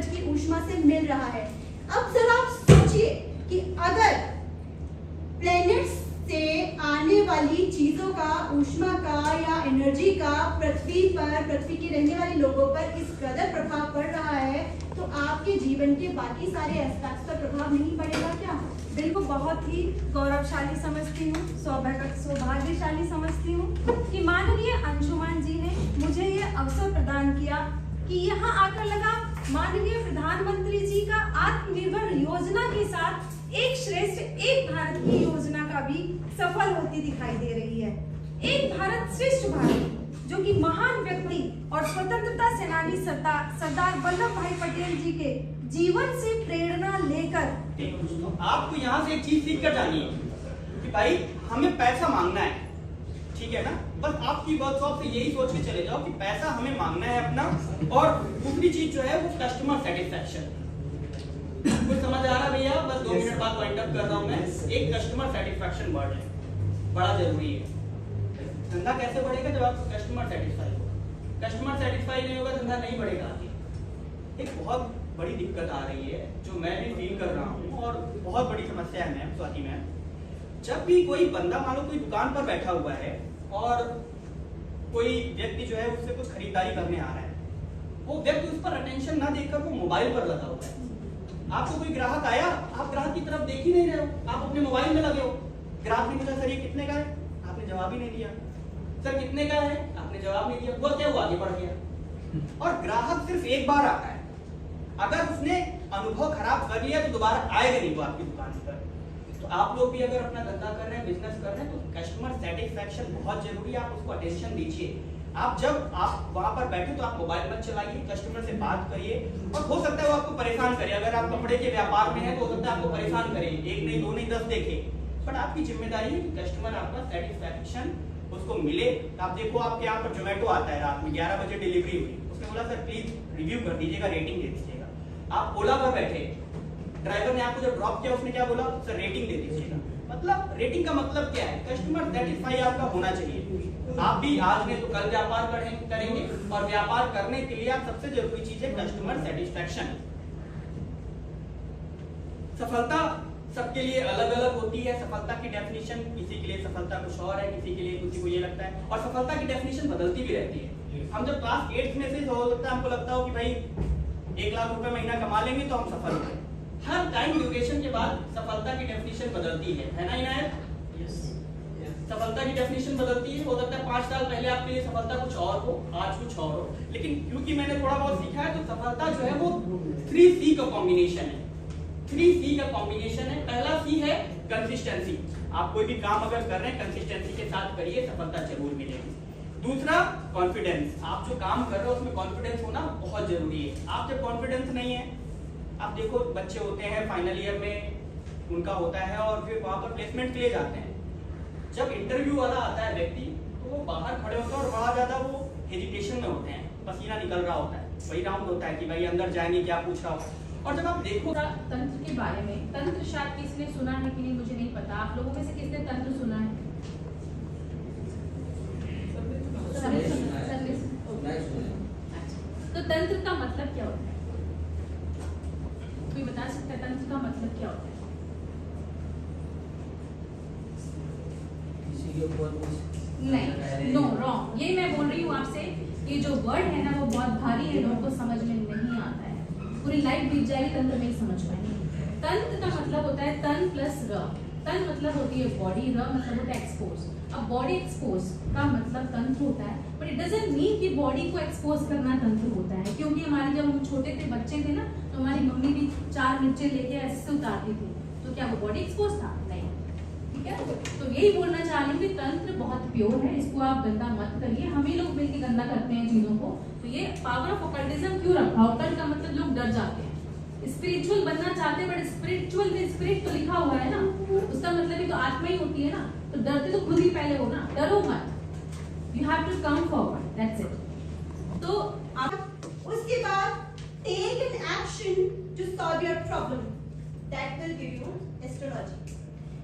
की ऊष्मा से मिल रहा है। अब जरा आप सोचिए कि अगर प्लैनेट्स से आने वाली चीजों का, ऊष्मा का या एनर्जी का पृथ्वी के रहने वाले लोगों पर इस कदर प्रभाव पड़ रहा है, तो आपके जीवन के बाकी सारे एस्पेक्ट्स पर प्रभाव नहीं पड़ेगा क्या? बिल्कुल, बहुत ही गौरवशाली समझती हूँ, सौभाग्यशाली समझती हूँ कि माननीय अंशुमान जी ने मुझे ये अवसर प्रदान किया कि यहाँ आकर लगा माननीय प्रधानमंत्री जी का आत्मनिर्भर योजना के साथ एक श्रेष्ठ एक भारत की योजना का भी सफल होती दिखाई दे रही है। एक भारत श्रेष्ठ भारत, जो कि महान व्यक्ति और स्वतंत्रता सेनानी सरदार वल्लभ भाई पटेल जी के जीवन से प्रेरणा लेकर, आपको यहाँ से एक चीज सीख कर जानी है कि भाई हमें पैसा मांगना है, ठीक है ना? बस आपकी वर्कशॉप से यही सोच के चले जाओ कि पैसा हमें मांगना है अपना। और दूसरी चीज जो है वो कस्टमर सेटिस्फेक्शन। कुछ समझ आ रहा भैया? बस 2 मिनट बाद पॉइंट अप कर रहा हूँ मैं। एक कस्टमर सेटिस्फेक्शन वर्ड है, बड़ा जरूरी है। धंधा कैसे बढ़ेगा? जब आपको कस्टमर सेटिस्फाई होगा। कस्टमर सेटिस्फाई नहीं होगा, धंधा नहीं बढ़ेगा। एक बहुत बड़ी दिक्कत आ रही है जो मैं भी फील कर रहा हूँ, और बहुत बड़ी समस्या है मैम, स्वाति मैम। जब भी कोई बंदा, मान लो कोई दुकान पर बैठा हुआ है और कोई व्यक्ति जो है उससे कुछ खरीदारी करने आ रहा है, वो व्यक्ति उस पर अटेंशन ना देकर वो मोबाइल पर लगा हुआ है। आपको कोई ग्राहक आया, आप ग्राहक की तरफ देख ही नहीं रहे हो, आप अपने मोबाइल में लगे हो। ग्राहक ने पूछा, सर ये कितने का है? आपने जवाब ही नहीं दिया। सर कितने का है? आपने जवाब नहीं दिया। वो क्या हुआ? आगे बढ़ गया। और ग्राहक सिर्फ एक बार आता है, अगर उसने अनुभव खराब कर लिया तो दोबारा आएगा नहीं वो आपकी दुकान पर। तो आप लोग भी अगर अपना धंधा कर रहे हैं, बिजनेस कर रहे हैं, तो कस्टमर सेटिस्फेक्शन बहुत जरूरी है। आप उसको अटेंशन दीजिए। आप जब आप वहां पर बैठे तो आप मोबाइल मत चलाइए, कस्टमर से बात करिए। और हो सकता है वो आपको परेशान करे, अगर आप कपड़े के व्यापार में है तो हो सकता है आपको परेशान करे, 1 नहीं 2 नहीं 10 देखे, बट आपकी जिम्मेदारी है कि कस्टमर आपका सेटिस्फैक्शन उसको मिले। आप देखो आपके यहाँ पर जोमेटो आता है, रात में 11 बजे डिलीवरी हुई, उसने बोला सर प्लीज रिव्यू कर दीजिएगा, रेटिंग दे दीजिएगा। आप ओला पर बैठे, ड्राइवर ने आपको जब ड्रॉप किया उसने क्या बोला, सर रेटिंग दे दीजिएगा। मतलब रेटिंग का मतलब क्या है, कस्टमर सेटिस्फाई आपका होना चाहिए। आप भी आज नहीं तो कल व्यापार करेंगे, और व्यापार करने के लिए आप सबसे जरूरी चीज है कस्टमर सेटिस्फैक्शन। सफलता सबके लिए अलग अलग होती है, सफलता की डेफिनेशन किसी के लिए सफलता कुछ और है, किसी के लिए किसी को ये लगता है, और सफलता की डेफिनेशन बदलती भी रहती है। हम जब क्लास 8 में से हो सकता है हमको लगता हो कि भाई 1 लाख रुपए महीना कमा लेंगे तो हम सफल होंगे। हर टाइम ड्यूरेशन के बाद सफलता की डेफिनेशन बदलती है ना इनायत? सफलता की डेफिनेशन बदलती है। हो सकता है 5 साल पहले आपके लिए सफलता कुछ और हो, आज कुछ और हो, लेकिन क्योंकि मैंने थोड़ा बहुत सीखा है तो सफलता जो है वो 3C का कॉम्बिनेशन है। 3C का कॉम्बिनेशन है। पहला C है कंसिस्टेंसी। आप कोई भी काम अगर कर रहे हैं कंसिस्टेंसी के साथ करिए, सफलता जरूर मिलेगी। दूसरा कॉन्फिडेंस, आप जो काम कर रहे हो उसमें कॉन्फिडेंस होना बहुत जरूरी है। आप जब कॉन्फिडेंस नहीं है, आप देखो बच्चे होते हैं फाइनल ईयर में उनका होता है और फिर वहां पर प्लेसमेंट के लिए जाते हैं, जब इंटरव्यू वाला आता है व्यक्ति तो वो बाहर खड़े होते हैं और बड़ा ज्यादा वो हेजिटेशन में होते हैं, पसीना निकल रहा होता है, वही राउंड होता है कि भाई अंदर जाएंगे क्या पूछ रहा होगा। और जब आप देखो तंत्र के बारे में, तंत्र शायद किसने सुना है कि नहीं मुझे नहीं पता, आप लोगों में से किसने तंत्र सुना है? तो तंत्र का मतलब क्या होता है? कोई बता सकता है तंत्र का मतलब क्या होता है? नहीं, नो रॉन्ग। ये मैं बोल रही हूँ आपसे, ये जो वर्ड है ना वो बहुत भारी है, लोगों को समझ में नहीं आता है, पूरी लाइफ बीत जाएगी तंत्र नहीं समझ पाएंगे। तंत्र का मतलब होता है तन प्लस र। तन मतलब होती है बॉडी, र मतलब होता है एक्सपोज। अब बॉडी एक्सपोज का मतलब तंत्र होता है, बट इट डजंट मीन कि बॉडी को एक्सपोज करना तंत्र होता है, क्योंकि हमारे जब हम छोटे थे, बच्चे थे ना, तो हमारी मम्मी भी 4 मिर्चें लेके ऐसे उतारती थी, तो क्या वो बॉडी एक्सपोज था? नहीं, ठीक है। तो यही बोलना चाह रही हूँ कि तंत्र बहुत प्योर है, इसको आप गंदा मत करिए। हम ही लोग मिलकर गंदा करते हैं चीजों को। तो ये पावर ऑफ ऑकल्टिज्म क्यों रखा? ऑकल्ट का मतलब लोग डर जाते हैं, स्पिरिचुअल बनना चाहते हैं, बट स्पिरिचुअल में स्पिरिट तो लिखा हुआ है ना, उसका मतलब ही तो आत्मा ही होती है ना, तो डरते तो खुद ही पहले हो ना, डरो मत, you have to come forward, that's it. तो उसके बाद take an action to solve your problem, that will give you astrology.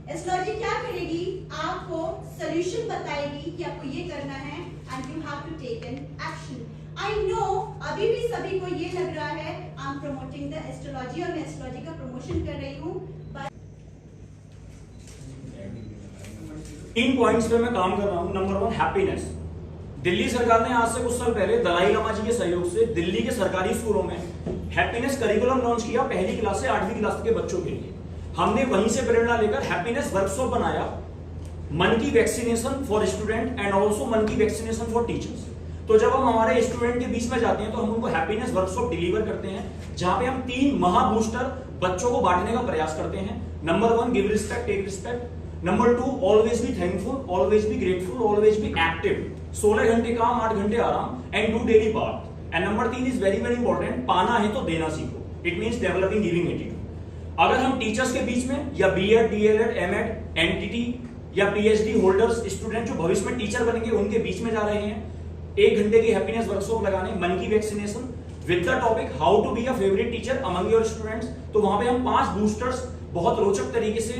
Astrology क्या करेगी? आपको सॉल्यूशन बताएगी कि आपको ये करना है, and you have to take an action. I know अभी भी सभी को ये लग रहा है I am promoting the astrology, और मैं एस्ट्रोलॉजी का प्रमोशन कर रही हूँ। 3 पॉइंट्स पे मैं काम कर रहा हूं। Number 1 happiness. दिल्ली सरकार ने आज से कुछ साल पहले दलाई लामा जी के सहयोग से दिल्ली के सरकारी स्कूलों में हैप्पीनेस करिकुलम लॉन्च किया, पहली क्लास से 8वीं क्लास के बच्चों के लिए। हमने वहीं से प्रेरणा लेकर हैप्पीनेस वर्कशॉप बनाया, मन की vaccination for student and also मन की वैक्सीनेशन फॉर टीचर्स। तो जब हम हमारे स्टूडेंट के बीच में जाते हैं तो हम उनको हैप्पीनेस वर्कशॉप डिलीवर करते हैं, जहां पे हम 3 महाबूस्टर बच्चों को बांटने का प्रयास करते हैं। Number 1 give respect, take respect. Number 2 always be thankful, always be grateful, always be active. 16 घंटे काम, 8 घंटे आराम, and do daily bath. And number 3 is very very important, पाना है तो देना सीखो। It means developing giving attitude. अगर हम टीचर्स के बीच में या बीएड, डीएलएड, एमएड, एनटीटी या पीएचडी होल्डर्स स्टूडेंट जो भविष्य में टीचर बनेंगे उनके बीच में जा रहे हैं 1 घंटे की हैप्पीनेस वर्कशॉप लगाने, मन की vaccination with the topic how to be a favourite teacher among your students, तो वहां पे हम 5 बूस्टर्स बहुत रोचक तरीके से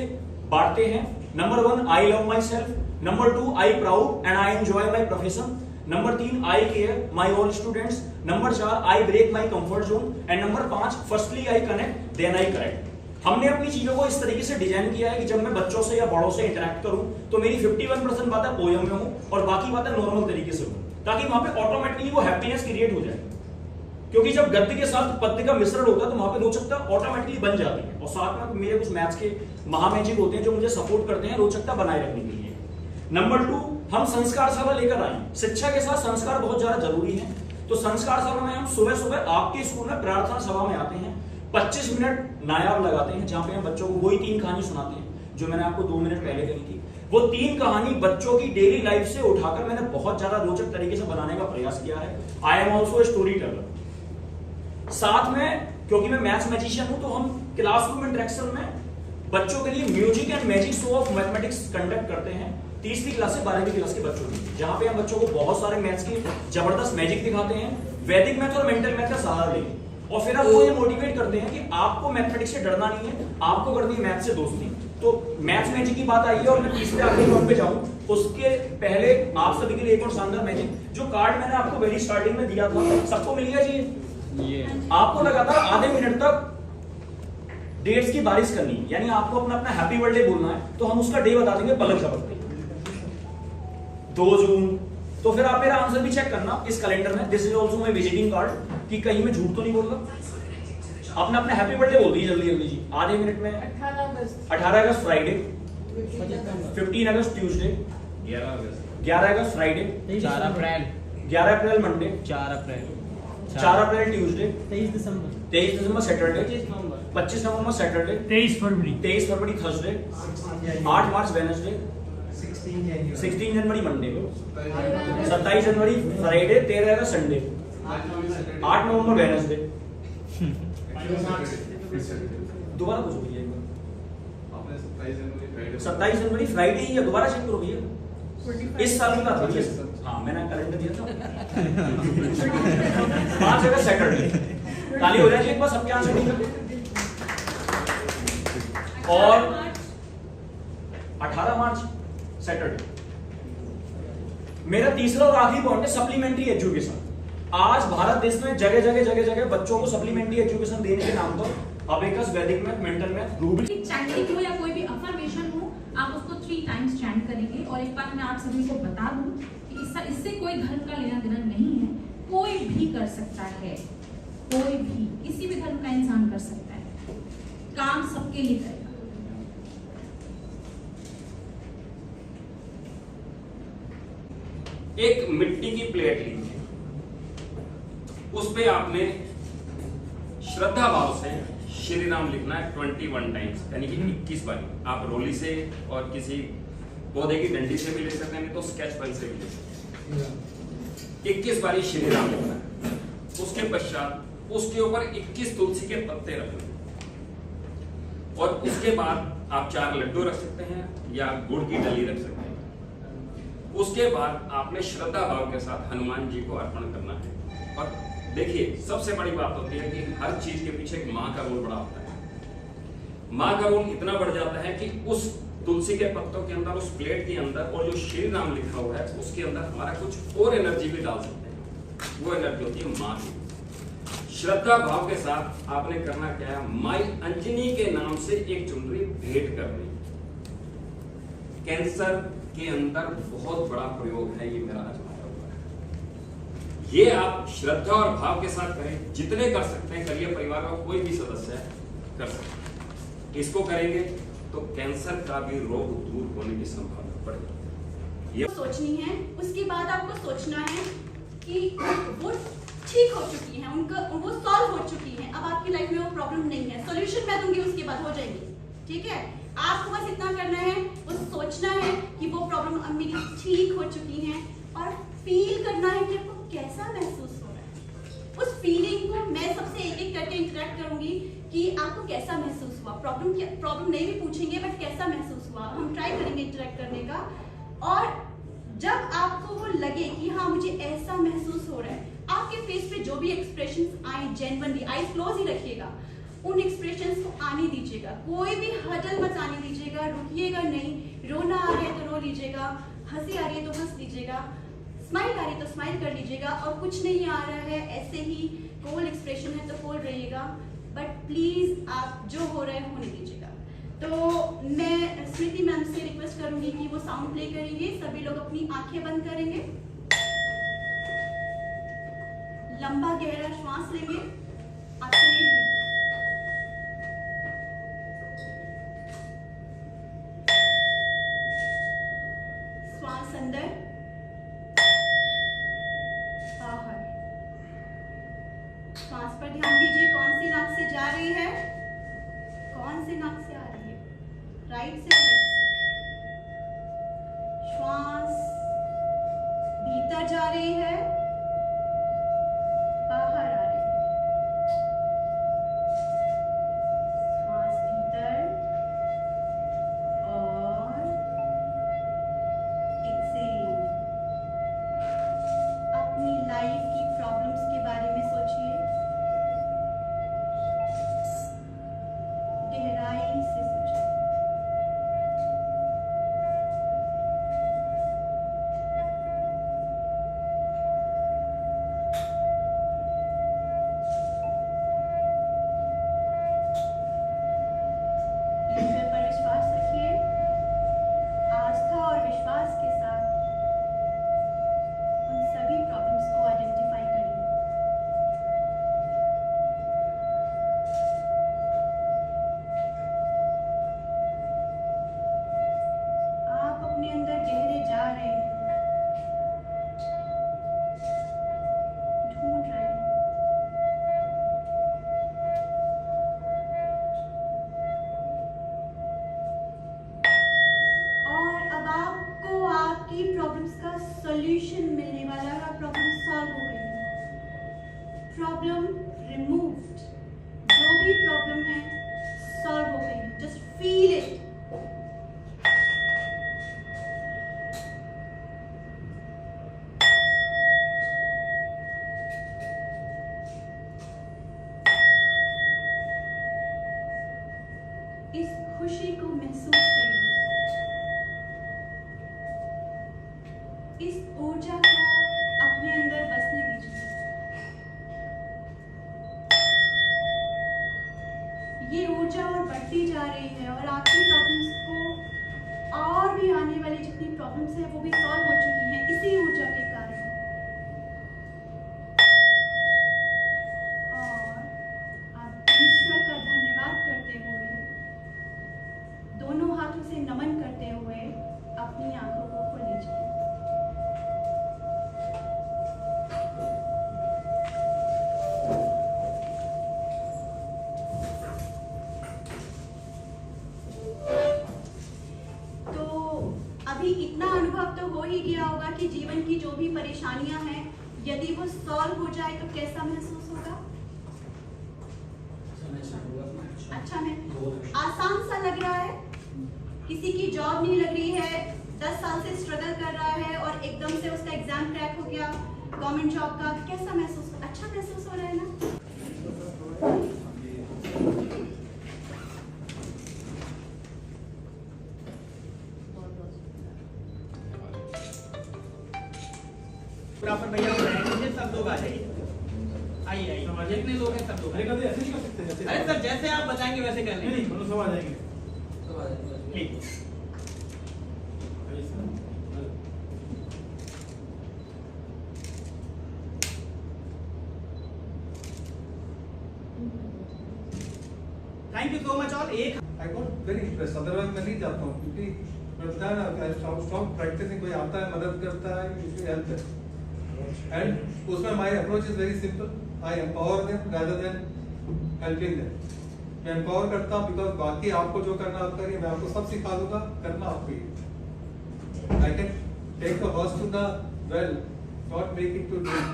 बांटते हैं। Number 1 I love my self, number 2 I proud and I enjoy my profession, number 3 I care my all students, number 4 I break my comfort zone, and number 5 firstly I connect then I correct. हमने अपनी चीजों को इस तरीके से design किया है कि जब मैं बच्चों से या बड़ों से इंटरेक्ट करूं तो मेरी 51% बातें पोयम में हो और बाकी बातें नॉर्मल तरीके से हो, ताकि वहां पे ऑटोमेटिकली वो हैप्पीनेस क्रिएट हो जाए। क्योंकि जब गद्य के साथ पद्य का मिश्रण होता है तो वहां पे रोचकता ऑटोमेटिकली बन जाती है। और साथ में मेरे कुछ मैथ्स के महामैजिक होते हैं जो मुझे सपोर्ट करते हैं रोचकता बनाए रखने के लिए। नंबर 2 हम संस्कार सभा लेकर आए। शिक्षा के साथ संस्कार बहुत ज्यादा जरूरी है, तो संस्कार सभा में हम सुबह सुबह आपके स्कूल में प्रार्थना सभा में आते हैं, 25 मिनट नायाब लगाते हैं, जहां पे हम बच्चों को वही 3 कहानी सुनाते हैं जो मैंने आपको 2 मिनट पहले कही थी, वो 3 कहानी बच्चों की डेली लाइफ से उठाकर मैंने बहुत ज्यादा रोचक तरीके से बनाने का प्रयास किया है। I am also a story teller. साथ में क्योंकि मैं मैथ्स मैजिशियन हूं, तो हम क्लासरूम इंटरेक्शन में बच्चों के लिए music and magic show off mathematics conduct करते हैं 3री क्लास से 12वीं क्लास के बच्चों के लिए, जहां पे हम बच्चों को बहुत सारे मैथ्स की जबरदस्त मैजिक दिखाते हैं, वैदिक मैथ और मेंटल मैथ का सहारा लेके, और फिर आपको ये मोटिवेट करते हैं कि आपको मैथमेटिक्स से डरना नहीं है, आपको करनी है मैथ से दोस्ती। तो मैथ्स मैजिक की बात आई है और मैं तीसरे आखिरी राउंड पे जाऊं, उसके पहले आप सभी के लिए एक और शानदार मैजिक, जो कार्ड मैंने आपको वेरी स्टार्टिंग में दिया था, सबको मिल गया जी? आपको लगातार आधे मिनट तक डेट्स की बारिश करनी है, यानी आपको अपना अपना हैप्पी बर्थडे बोलना है, तो हम उसका डे बता देंगे पलक झपकते 2 जून। तो फिर आप मेरा आंसर भी चेक करना इस कैलेंडर में, this is also my visiting card, कि कहीं मैं झूठ तो नहीं बोल रहा। अपना अपना हैप्पी बर्थडे बोल दीजिए जल्दी जल्दी जी, आधे मिनट में। 18 अगस्त फ्राइडे, 15 अगस्त ट्यूसडे, 11 अगस्त फ्राइडे, 11 अप्रैल मंडे, 4 अप्रैल ट्यूसडे, 23 दिसंबर सैटरडे, 25 नवंबर सैटरडे, 23 फरवरी थर्सडे, 8 मार्च वेडनेसडे, 16 जनवरी मंडे, 27 जनवरी फ्राइडे, 13 अगस्त संडे, 8 नवंबर वेडनेसडे। दोबारा पूछो भैया एक बार। 27 जनवरी फ्राइडे ही है, दोबारा चेक करो भैया, इस साल की बात है। हाँ मैंने कैलेंडर दिया था। 5 अगस्त सैटरडे, ताली हो जाएगी एक बार सबके आंसर ठीक है। और 18 मार्च सैटरडे। मेरा तीसरा और आखिरी पॉइंट है सप्लीमेंट्री एजुकेशन। आज भारत देश में जगह जगह बच्चों को सप्लीमेंट्री एजुकेशन देने के नाम पर अबेकस, वैदिक math, mental math, Rubik chanting हो या कोई भी अफर्मेशन हो, आप उसको 3 टाइम्स चैंट करेंगे। और एक बात मैं आप सभी को बता दूं कि इससे कोई धर्म का लेना देना नहीं है, कोई भी कर सकता है, कोई भी किसी भी धर्म का इंसान कर सकता है, काम सबके लिए करेगा। एक मिट्टी की प्लेट लीजिए, उस पे आपने श्रद्धा भाव से श्री राम लिखना है 21 टाइम्स, यानी कि 21 बार। आप रोली से और किसी पौधे की डंडी से भी ले सकते हैं, तो स्केच पेन से भी ले सकते हैं। 21 बारी श्री राम लिखना है। उसके पश्चात उसके ऊपर 21 तुलसी के पत्ते रखने, और उसके बाद आप 4 लड्डू रख सकते हैं या गुड़ की डली रख सकते हैं। उसके बाद आपने श्रद्धा भाव के साथ हनुमान जी को अर्पण करना है। और देखिए सबसे बड़ी बात होती है कि हर चीज के पीछे एक माँ का रोल बड़ा होता है। माँ का रोल इतना बढ़ जाता है कि उस तुलसी के पत्तों के अंदर, उस प्लेट के अंदर, और जो श्री राम लिखा हुआ है उसके अंदर हमारा कुछ और एनर्जी भी डाल सकते हैं। वो एनर्जी होती है माँ की। श्रद्धा भाव के साथ आपने करना क्या है, माई अंजनी के नाम से एक चुनरी भेंट करनी। कैंसर के अंदर बहुत बड़ा प्रयोग है ये मेरा आजमाया हुआ है। ये आप श्रद्धा और भाव के साथ करें, जितने कर सकते हैं करिए, परिवार का कोई भी सदस्य कर सकते हैं। इसको करेंगे तो कैंसर का भी रोग दूर होने की संभावना बढ़ेगी। ये सोचनी है, उसके बाद आपको सोचना है कि वो ठीक हो चुकी है, उनका वो सॉल्व हो चुकी है, अब आपकी लाइफ में वो प्रॉब्लम नहीं है, सॉल्यूशन मैं दूंगी, उसके बाद हो जाएगी। ठीक है, आपको बस इतना करना है, वो सोचना है कि वो प्रॉब्लम अब मेरी ठीक हो चुकी है, और फील करना है कि आपको कैसा महसूस हो रहा है। उस फीलिंग को मैं सबसे एक एक करके इंटरेक्ट करूंगी कि आपको कैसा महसूस हुआ। प्रॉब्लम नहीं भी पूछेंगे, बट कैसा महसूस हुआ हम ट्राई करेंगे इंटरेक्ट करने का। और जब आपको वो लगे कि हाँ मुझे ऐसा महसूस हो रहा है, आपके फेस पे जो भी एक्सप्रेशंस आए, जेन्युइनली आईज क्लोज ही रखिएगा, उन एक्सप्रेशंस को आने दीजिएगा। कोई भी हडल मत आने दीजिएगा, रुकिएगा नहीं। रोना आ रहा है तो रो लीजिएगा, हंसी आ रही है तो हंस लीजिएगा, स्माइल आ रही है तो स्माइल कर लीजिएगा, और कुछ नहीं आ रहा है ऐसे ही कोल्ड एक्सप्रेशन है तो कोल्ड रहिएगा, बट प्लीज आप जो हो रहा है होने दीजिएगा। तो मैं स्मृति मैम से रिक्वेस्ट करूंगी कि वो साउंड प्ले करेंगे, सभी लोग अपनी आंखें बंद करेंगे, लंबा गहरा श्वास लेंगे, श्वास अंदर बाहर। श्वास पर ध्यान दीजिए, कौन सी नाक से जा रही है, कौन से नाक से आ रही है। राइट से लेफ्ट से। श्वास भीतर जा रही है, बाहर आ रही है। श्वास भीतर और एक्सेल। अपनी लाइफ की प्रॉब्लम्स के बारे में सोचिए, गहराई से सोचिए। ईश्वर पर विश्वास रखिए। आस्था और विश्वास के साथ उन सभी प्रॉब्लम्स को आइडेंटिफाई करिए। आप अपने अंदर गहरे जा रहे हैं, ढूंढ रहे हैं। और अब आपको आपकी प्रॉब्लम्स का सॉल्यूशन मिलने वाला है। प्रॉब्लम सॉल्व हो गई है, प्रॉब्लम रिमूव्ड। जो भी प्रॉब्लम है सॉल्व हो गई है। Just feel it. इस खुशी को महसूस करिए। इस ऊर्जा को अपने अंदर बसने दीजिए। ये ऊर्जा और बढ़ती जा रही है और आपकी प्रॉब्लम्स को और भी आने वाली जितनी प्रॉब्लम्स हैं वो भी सॉल्व हो चुकी हैं इसी ऊर्जा के कारण। और आप ईश्वर का धन्यवाद करते हुए, दोनों हाथों से नमन करते हुए अपनी आंखों को खोल लीजिए। अभी इतना अनुभव तो हो ही गया होगा कि जीवन की जो भी परेशानियां हैं यदि वो सॉल्व हो जाए तो कैसा महसूस होगा? अच्छा में आसान सा लग रहा है। किसी की जॉब नहीं लग रही है, 10 साल से स्ट्रगल कर रहा है और एकदम से उसका एग्जाम क्रैक हो गया गवर्नमेंट जॉब का, कैसा महसूस? अच्छा महसूस हो रहा है ना? फोटोग्राफर भैया लोग आएंगे, सब लोग आ जाइए। आइए आइए, जितने लोग हैं सब लोग आइए। ऐसे नहीं कर सकते जैसे। अरे सर जैसे आप बताएंगे वैसे कर लेंगे। नहीं सब आ जाएंगे। ठीक। Thank you so much all. एक I got very interest, otherwise मैं नहीं जाता हूँ क्योंकि मैं बताया ना, स्ट्रॉन्ग प्रैक्टिसिंग, कोई आता है मदद करता है, you should help them. And उसमें my approach is very simple, I empower them rather than helping them. मैं एम्पावर करता हूँ बिकॉज बाकी आपको जो करना आप करिए, मैं आपको सब सिखा दूंगा, करना आपको ही। I can take the horse to the well, not make it to drink.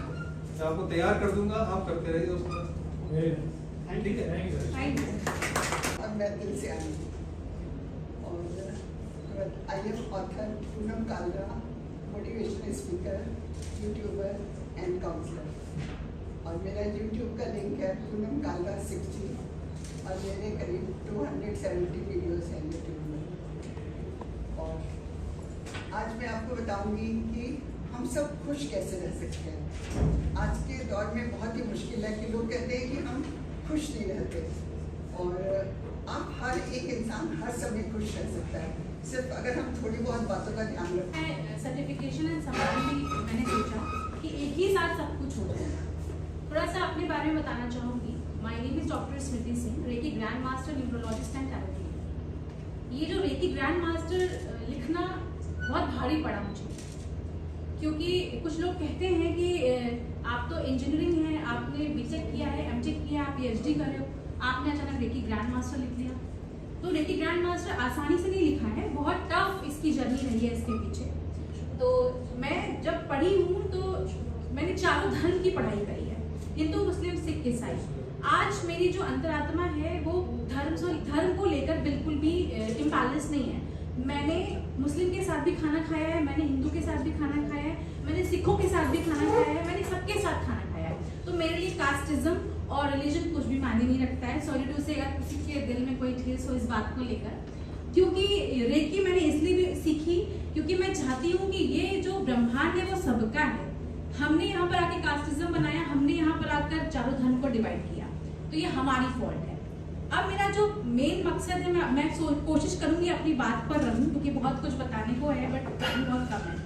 मैं आपको तैयार कर दूंगा, आप करते रहिए उसको। ठीक है, थैंक यू। और मैं दिल से आई और I am author Poonam Kalra, motivational speaker, youtuber and counsellor. और मेरा यूट्यूब का लिंक है पूनम कालरा 60 और मेरे करीब 270 वीडियोस हैं यूट्यूब में। और आज मैं आपको बताऊंगी कि हम सब खुश कैसे रह सकते हैं। आज के दौर में बहुत ही मुश्किल है कि लोग कहते हैं कि हम खुश नहीं रहते, और आप हर एक इंसान हर समय खुश रह सकता है, सिर्फ अगर हम थोड़ी बहुत बातों का ध्यान रखें। सर्टिफिकेशन एंड सम्मान भी मैंने सोचा कि एक ही साथ सब कुछ हो जाए। थोड़ा सा अपने बारे में बताना चाहूँगी। My name is doctor Smriti Singh, reiki grand master, neurologist and therapy. ये जो रेकी ग्रैंड मास्टर लिखना बहुत भारी पड़ा मुझे, क्योंकि कुछ लोग कहते हैं कि आप तो इंजीनियरिंग है, आपने बीटेक किया है, एमटेक किया है, आप पीएचडी कर रहे हो, आपने अचानक रेकी ग्रैंड मास्टर लिख लिया। तो रेकी ग्रैंड मास्टर आसानी से नहीं लिखा है, बहुत टफ इसकी जर्नी रही है इसके पीछे। तो मैं जब पढ़ी हूँ तो मैंने चारों धर्म की पढ़ाई करी है, हिंदू, मुस्लिम, सिख, ईसाई। आज मेरी जो अंतरात्मा है वो धर्म को लेकर बिल्कुल भी इम्बैलेंस नहीं है। मैंने मुस्लिम के साथ भी खाना खाया है, मैंने हिंदू के साथ भी खाना खाया है, मैंने सिखों के साथ भी खाना खाया है, मैंने सबके साथ खाना खाया है। तो मेरे लिए कास्टिज्म और रिलीजन कुछ भी मायने नहीं रखता है। सॉरी टू से, अगर किसी के दिल में कोई ठेस हो इस बात को लेकर, क्योंकि रेकी मैंने इसलिए भी सीखी क्योंकि मैं चाहती हूँ कि ये जो ब्रह्मांड है वो सबका है। हमने यहाँ पर आके कास्टिज्म बनाया, हमने यहाँ पर आकर चारों धर्म को डिवाइड किया, तो ये हमारी फॉल्ट है। अब मेरा जो मेन मकसद है, मैं कोशिश करूंगी अपनी बात पर रहूं क्योंकि बहुत कुछ बताने को है बट टाइम बहुत कम है।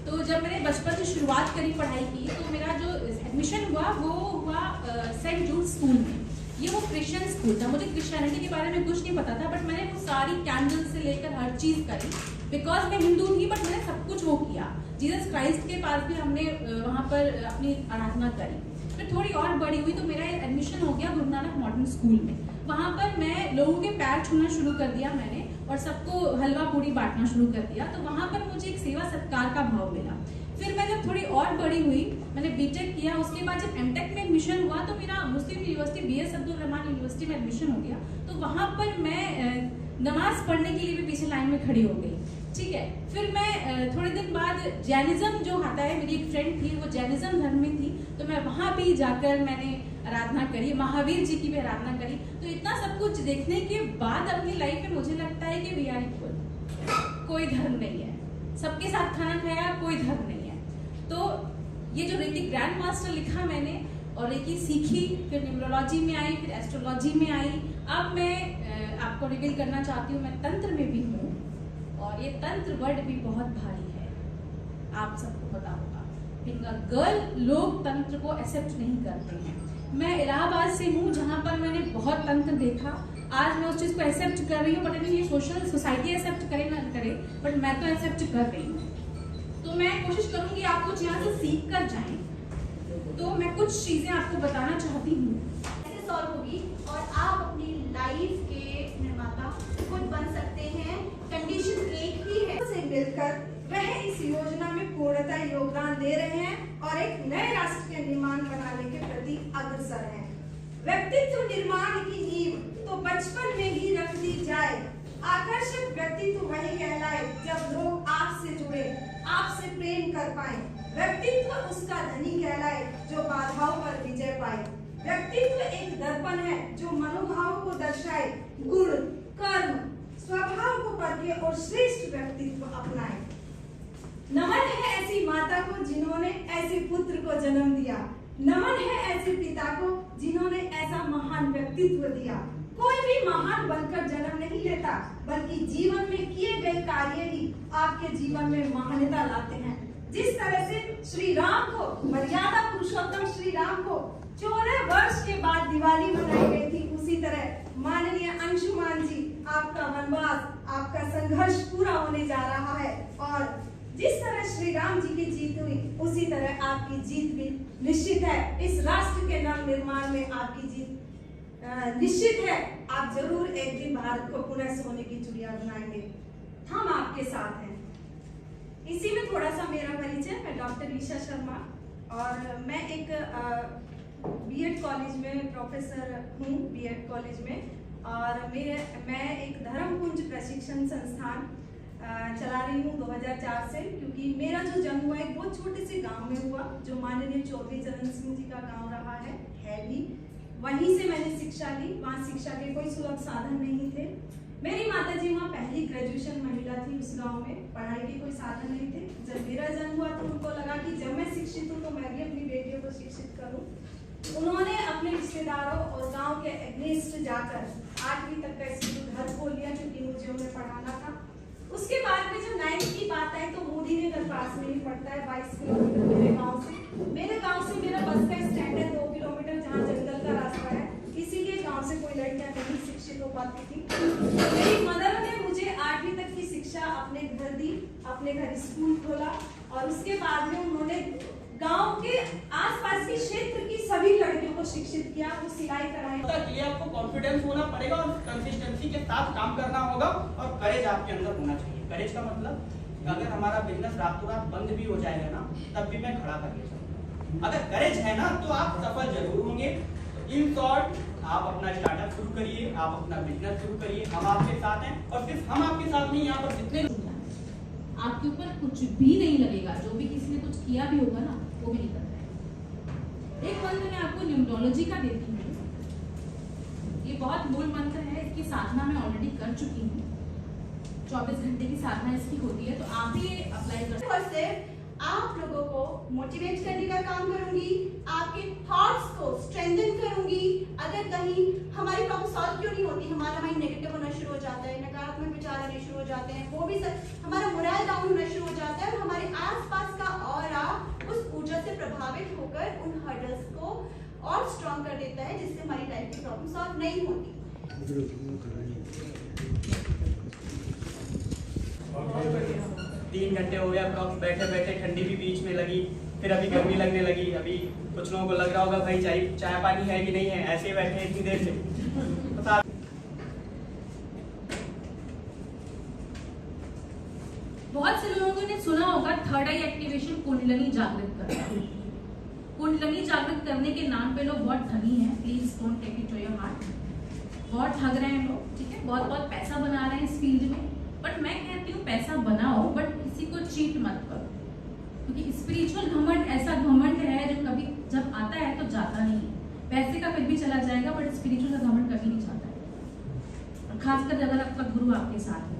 तो जब मैंने बचपन से शुरुआत करी पढ़ाई की, तो मेरा जो एडमिशन हुआ वो हुआ सेंट जूड स्कूल में। ये वो क्रिश्चियन स्कूल था। मुझे क्रिश्चियनिटी के बारे में कुछ नहीं पता था, बट मैंने वो सारी कैंडल से लेकर हर चीज़ करी। बिकॉज मैं हिंदू थी, बट मैंने सब कुछ वो किया। जीसस क्राइस्ट के पास भी हमने वहाँ पर अपनी आराधना करी। फिर थोड़ी और बड़ी हुई तो मेरा एडमिशन हो गया गुरु नानक मॉडर्न स्कूल में। वहाँ पर मैं लोगों के पैर छूना शुरू कर दिया मैंने, और सबको हलवा पूड़ी बांटना शुरू कर दिया। तो वहाँ पर मुझे एक सेवा सत्कार का भाव मिला। फिर मैं जब थोड़ी और बड़ी हुई, मैंने बीटेक किया। उसके बाद जब एमटेक में एडमिशन हुआ तो मेरा Muslim university BS Abdul Rahman university में एडमिशन हो गया। तो वहाँ पर मैं नमाज पढ़ने के लिए भी पीछे लाइन में खड़ी हो गई। ठीक है, फिर मैं थोड़े दिन बाद जैनिज्म जो आता है, मेरी एक फ्रेंड थी वो जैनिज्म धर्म में थी, तो मैं वहाँ भी जाकर मैंने आराधना करी, महावीर जी की भी आराधना करी। तो इतना सब कुछ देखने के बाद अपनी लाइफ में मुझे लगता है कि वी आर इक्वल, कोई धर्म नहीं है, सबके साथ खाना खाया, कोई धर्म नहीं है। तो ये जो रेकी ग्रैंड मास्टर लिखा मैंने और रेकी सीखी, फिर न्यूमरोलॉजी में आई, फिर एस्ट्रोलॉजी में आई। अब मैं आपको रिवील करना चाहती हूँ, मैं तंत्र में भी हूँ, और ये तंत्र वर्ड भी बहुत भारी है, आप सबको पता होगा। गर्ल लोग तंत्र को एक्सेप्ट नहीं करते हैं। मैं इलाहाबाद से हूँ जहाँ पर मैंने बहुत तंत्र देखा। आज मैं उस चीज़ को एक्सेप्ट कर रही हूँ, बट ये सोशल सोसाइटी एक्सेप्ट करे ना करे, बट मैं तो एक्सेप्ट कर रही हूँ। तो मैं कोशिश करूँगी आप कुछ यहाँ से सीख कर जाएं। तो मैं कुछ चीज़ें आपको बताना चाहती हूँ। कैसे सॉल्व होगी और आप अपनी लाइफ के निर्माता खुद बन सकते हैं। कंडीशन एक ही है, से मिलकर वह इस योजना में पूर्णतः योगदान दे रहे हैं और एक नए राष्ट्र के निर्माण बनाने के प्रति अग्रसर हैं। व्यक्तित्व निर्माण की नींव तो बचपन में ही रख दी जाए। आकर्षक व्यक्तित्व वही कहलाए जब लोग आपसे जुड़े, आपसे प्रेम कर पाए। व्यक्तित्व उसका धनी कहलाए जो बाधाओं पर विजय पाए। व्यक्तित्व एक दर्पण है जो मनोभाव को दर्शाए, गुण, कर्म, स्वभाव को परखे और श्रेष्ठ व्यक्तित्व अपनाए। नमन है ऐसी माता को जिन्होंने ऐसे पुत्र को जन्म दिया। नमन है ऐसे पिता को जिन्होंने ऐसा महान व्यक्तित्व दिया। कोई भी महान बनकर जन्म नहीं लेता, बल्कि जीवन में किए गए कार्य ही आपके जीवन में महानता लाते हैं। जिस तरह से श्री राम को, मर्यादा पुरुषोत्तम श्री राम को 14 वर्ष के बाद दिवाली मनाई गई थी, उसी तरह माननीय अंशुमान जी, आपका वनवास, आपका संघर्ष पूरा होने जा रहा है। और जिस तरह श्री राम जी की जीत हुई, उसी तरह आपकी जीत भी निश्चित है। इस राष्ट्र के नव निर्माण में आपकी जीत निश्चित है। आप जरूर एक दिन भारत को पुनः सोने की चिड़िया बनाएंगे। हम आपके साथ हैं। इसी में थोड़ा सा मेरा परिचय, मैं डॉक्टर ईशा शर्मा और मैं एक बीएड कॉलेज में प्रोफेसर हूँ, बीएड कॉलेज में। और मैं एक धर्मकुंज प्रशिक्षण संस्थान चला रही हूँ 2004 से, क्योंकि मेरा जो जन्म हुआ एक बहुत छोटे से गांव में हुआ, जो माननीय चौधरी चरण सिंह जी का गांव रहा है भी। वहीं से मैंने शिक्षा ली। वहाँ शिक्षा के कोई सुलभ साधन नहीं थे। मेरी माताजी वहाँ पहली ग्रेजुएशन महिला थी उस गांव में, पढ़ाई के कोई साधन नहीं थे। जब मेरा जन्म हुआ तो उनको लगा कि जब मैं शिक्षित हूँ तो मैं भी अपनी बेटियों को शिक्षित करूँ। उन्होंने अपने रिश्तेदारों और गांव के एग्नेस्ट जाकर 8वीं तक का स्कूल घर खोल लिया, क्योंकि मुझे उन्हें पढ़ाना था। उसके बाद में जब 9th की बात आई तो मोदी नगर पास में ही पड़ता है, 22 किलोमीटर मेरे गांव से। मेरे गांव से मेरा बस का स्टैंड है 2 किलोमीटर, जहाँ जंगल का रास्ता है, इसीलिए गांव से कोई लड़कियां नहीं शिक्षित हो पाती थी। मेरी मदर ने मुझे 8वीं तक की शिक्षा अपने घर दी, अपने घर स्कूल खोला। और उसके बाद में उन्होंने गांव के आसपास के क्षेत्र की सभी लड़कियों को शिक्षित किया, वो सिलाई कराए। के लिए आपको कॉन्फिडेंस होना पड़ेगा और कंसिस्टेंसी के साथ काम करना होगा और करेज आपके अंदर होना चाहिए। करेज का मतलब अगर हमारा बिजनेस रातों रात बंद भी हो जाएगा ना, तब भी मैं खड़ा कर ले सकूंगा। अगर करेज है ना तो आप सफल जरूर होंगे। इन शॉर्ट, आप अपना स्टार्टअप शुरू करिए, आप अपना बिजनेस शुरू करिए, हम आपके साथ हैं। और सिर्फ हम आपके साथ नहीं, यहाँ पर जितने आपके ऊपर कुछ भी नहीं लगेगा, जो भी किसी ने कुछ किया भी होगा ना वो भी नहीं करता है। एक मंत्र मैं आपको न्यूमरोलॉजी का देती हूँ, ये बहुत मूल मंत्र है, इसकी साधना मैं ऑलरेडी कर चुकी हूँ। 24 घंटे की साधना इसकी होती है, तो आप भी अप्लाई कर सकते हैं। आप लोगों को मोटिवेट करने का काम करूंगी, आपके थॉट्स को स्ट्रेंथन करूंगी। अगर कहीं हमारी प्रॉब्लम सॉल्व क्यों नहीं होती, हमारा माइंड नेगेटिव होना शुरू हो जाता है, नकारात्मक विचार आने शुरू हो जाते हैं, वो भी हमारा मोरल डाउन होना शुरू हो जाता है और हमारे आसपास का ऑरा उस ऊर्जा से प्रभावित होकर उन हर्डल्स को और स्ट्रॉन्ग कर देता है, जिससे हमारी लाइफ की प्रॉब्लम सॉल्व नहीं होती। 3 घंटे हो गए अप्रॉक्स बैठे बैठे, ठंडी भी बीच में लगी, फिर अभी गर्मी लगने लगी। अभी कुछ लोगों को लग रहा होगा भाई चाय पानी है कि नहीं है, ऐसे ही बैठे इतनी देर से। बता बहुत से लोगों ने सुना होगा थर्ड आई एक्टिवेशन कुंडलनी जागृत करना। कुंडलनी जागृत करने के नाम पे लोग बहुत धनी हैं, please don't take it to your heart. बहुत ठग रहे हैं लोग, ठीक है, बहुत बहुत पैसा बना रहे हैं इस फील्ड में। बट मैं कहती हूँ पैसा बनाओ, बट किसी को चीट मत करो, क्योंकि स्पिरिचुअल घमंड ऐसा घमंड है जो कभी जब आता है तो जाता नहीं है। पैसे का फिर भी चला जाएगा, बट स्पिरिचुअल का घमंड कभी नहीं जाता है, और खासकर अगर आपका गुरु आपके साथ है तो।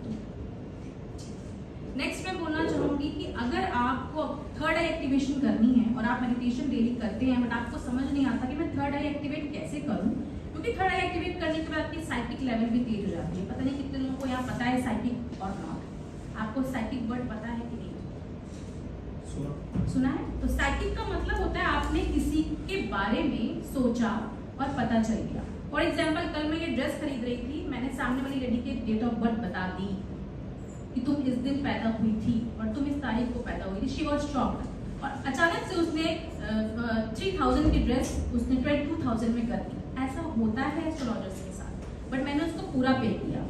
नेक्स्ट मैं बोलना चाहूंगी कि अगर आपको थर्ड आई एक्टिवेशन करनी है और आप मेडिटेशन डेली करते हैं, बट आपको समझ नहीं आता कि मैं थर्ड आई एक्टिवेट कैसे करूं, क्योंकि थर्ड आई एक्टिवेट करने के बाद आपकी साइकिक लेवल भी तेज हो जाती है। पता नहीं कितने लोगों को यहाँ पता है साइकिक और नॉट। आपको साइकिक वर्ड पता है कि नहीं? सुना है? तो साइकिक का मतलब होता है आपने किसी के बारे में सोचा और पता चल गया। फॉर एग्जाम्पल, कल मैं ये ड्रेस खरीद रही थी, मैंने सामने वाली लेडी के डेट ऑफ बर्थ बता दी कि तुम इस दिन पैदा हुई थी और तुम इस तारीख को पैदा हुई थी। शी वॉज शॉक्ड, और अचानक से उसने 3000 की ड्रेस उसने 22,000 में कर दी। ऐसा होता है एस्ट्रोलॉजर्स के साथ, बट मैंने उसको पूरा पे किया।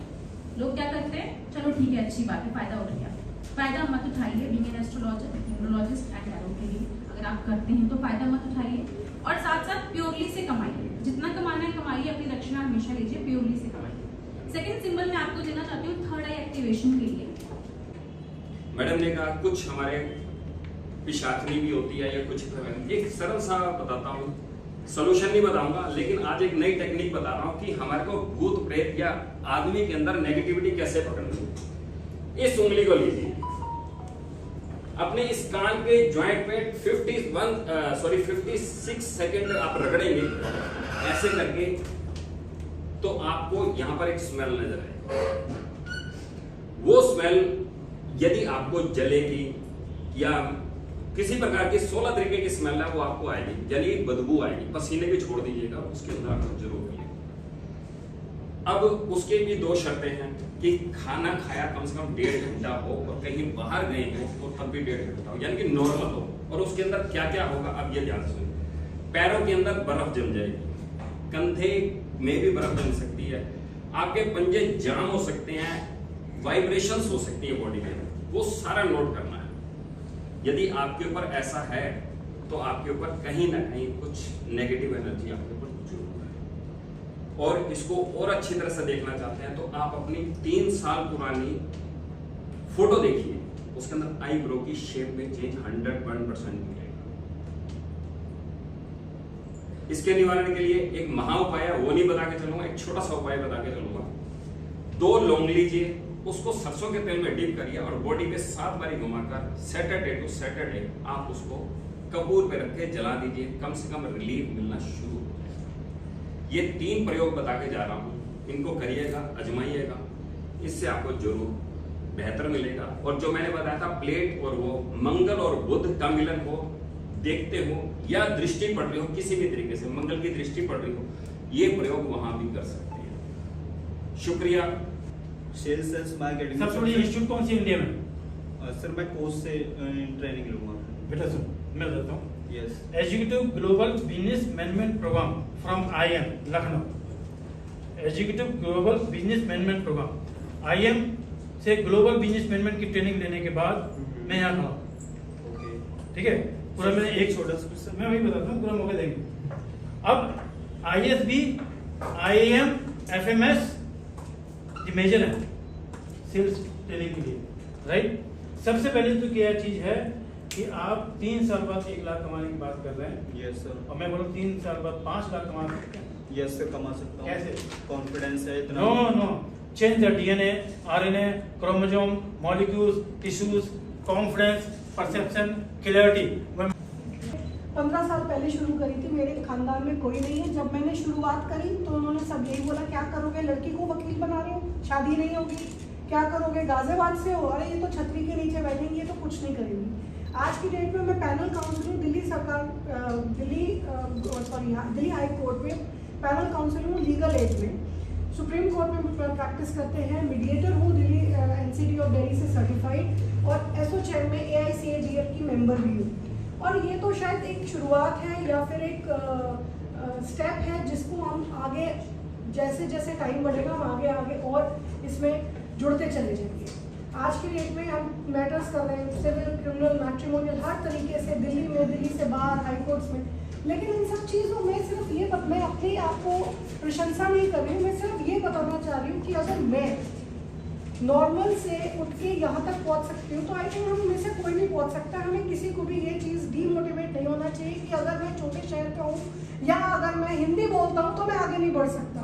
लोग क्या करते हैं, चलो ठीक है, अच्छी बात है, फायदा उठ गया। फायदा मत उठाइए, being an astrologer, numerologist and tarot के लिए अगर आप करते हैं तो फायदा मत उठाइए, और साथ साथ प्योरली से कमाइए। जितना कमाना है कमाइए, अपनी रक्षणा हमेशा लीजिए, प्योरली से कमाइए। सेकंड सिंबल मैं आपको देना चाहती हूँ थर्ड आई एक्टिवेशन के लिए। मैडम ने कहा कुछ हमारे पिशाचनी भी होती है या कुछ, एक सरल सा बताता हूँ, सोल्यूशन नहीं बताऊंगा, लेकिन आज एक नई टेक्निक बता रहा हूं कि हमारे को भूत प्रेत या आदमी के अंदर नेगेटिविटी कैसे पकड़नी है। इस उंगली को लीजिए, अपने इस कान के ज्वाइंट पे 56 सेकंड आप रगड़ेंगे ऐसे करके, तो आपको यहां पर एक स्मेल नजर आएगी। वो स्मेल यदि आपको जलेगी या किसी प्रकार की 16 तरीके की स्मेल है वो आपको आएगी, यानी बदबू आएगी, पसीने भी छोड़ दीजिएगा, उसके अंदर आपको जरूर मिलेगा। अब उसके भी 2 शर्तें हैं कि खाना खाया कम से कम 1.5 घंटा हो और कहीं बाहर गए हो तो तब भी 1.5 घंटा हो, यानी कि नॉर्मल हो। और उसके अंदर क्या क्या होगा अब ये ध्यान सुनिए। पैरों के अंदर बर्फ जम जाएगी, कंधे में भी बर्फ जम सकती है, आपके पंजे जाम हो सकते हैं, वाइब्रेशंस हो सकती है बॉडी में, वो सारा नोट करना है। यदि आपके ऊपर ऐसा है तो आपके ऊपर कहीं ना कहीं कुछ नेगेटिव एनर्जी आपके ऊपर जरूर है। और इसको और अच्छी तरह से देखना चाहते हैं तो आप अपनी 3 साल पुरानी फोटो देखिए, उसके अंदर आईब्रो की शेप में चेंज 101% मिलेगा। इसके निवारण के लिए एक महा उपाय है, वो नहीं बता के चलूंगा, एक छोटा सा उपाय बता के चलूंगा। 2 लौंग लीजिए, उसको सरसों के तेल में डीप करिए और बॉडी पे 7 बारी घुमाकर सैटरडे टू सैटरडे आप उसको कपूर पे रख के जला दीजिए, कम से कम रिलीफ मिलना शुरू हो जाए। ये 3 प्रयोग बता के जा रहा हूं, इनको करिएगा, आजमाइएगा, इससे आपको जरूर बेहतर मिलेगा। और जो मैंने बताया था प्लेट और वो मंगल और बुध का मिलन हो, देखते हो या दृष्टि पड़ रही हो, किसी भी तरीके से मंगल की दृष्टि पड़ रही हो, ये प्रयोग वहां भी कर सकते हैं। शुक्रिया। सेल्स मार्केटिंग सबसे बड़ी इंस्टीट्यूट कौन सी इंडिया में? सर मैं कोर्स से ट्रेनिंग लूंगा। बेटा सुन, मैं बताता हूँ, Yes. Executive global business management programme from IIM Lucknow. Executive global business management programme IIM से ग्लोबल बिजनेस मैनेजमेंट की ट्रेनिंग लेने के बाद मैं यहाँ खड़ा हूँ। ठीक है, पूरा मैंने एक छोटा सा मैं वही बताता हूँ, पूरा मौका देंगे। अब ISB IIM FMS मेजर है सेल्स ट्रेनिंग के लिए, राइट। सबसे पहले तो क्या चीज है कि आप 3 साल बाद 1 लाख कमाने की बात कर रहे हैं। Yes sir. और मैं बोलूँ 3 साल बाद 5 लाख कमा सकते हैं। यस सर, कमा सकता हूँ। कैसे? कॉन्फिडेंस है इतना। No change the DNA RNA chromosome molecules tissues confidence perception clarity. 15 साल पहले शुरू करी थी, मेरे खानदान में कोई नहीं है। जब मैंने शुरुआत करी तो उन्होंने सब यही बोला, क्या करोगे, लड़की को वकील बना रहे हो, शादी नहीं होगी, क्या करोगे, गाजियाबाद से हो, अरे ये तो छतरी के नीचे बैठेंगी, ये तो कुछ नहीं करेंगी। आज की डेट में मैं पैनल काउंसिल हूँ दिल्ली सरकार दिल्ली हाई कोर्ट में पैनल काउंसिल हूँ लीगल एड में। सुप्रीम कोर्ट में प्रैक्टिस करते हैं, मीडिएटर हूँ दिल्ली NCT ऑफ दिल्ली से सर्टिफाइड, और एसोचैम में AICADF की मेंबर भी हूँ। और ये तो शायद एक शुरुआत है या फिर एक स्टेप है जिसको हम आगे जैसे जैसे टाइम बढ़ेगा हम आगे और इसमें जुड़ते चले जाएंगे। आज की डेट में हम मैटर्स कर रहे हैं, सिविल क्रिमिनल मैट्रिमोनियल हर तरीके से, दिल्ली में, दिल्ली से बाहर हाई कोर्ट्स में। लेकिन इन सब चीज़ों में सिर्फ ये मैं अपने आप को प्रशंसा नहीं कर रही हूँ, मैं सिर्फ ये बताना चाह रही हूँ कि अगर मैं नॉर्मल से उठ के यहाँ तक पहुँच सकती हूँ तो आई थिंक हम में से कोई नहीं पहुँच सकता। हमें किसी को भी ये चीज़ डीमोटिवेट नहीं होना चाहिए कि अगर मैं छोटे शहर का हूँ या अगर मैं हिंदी बोलता हूँ तो मैं आगे नहीं बढ़ सकता।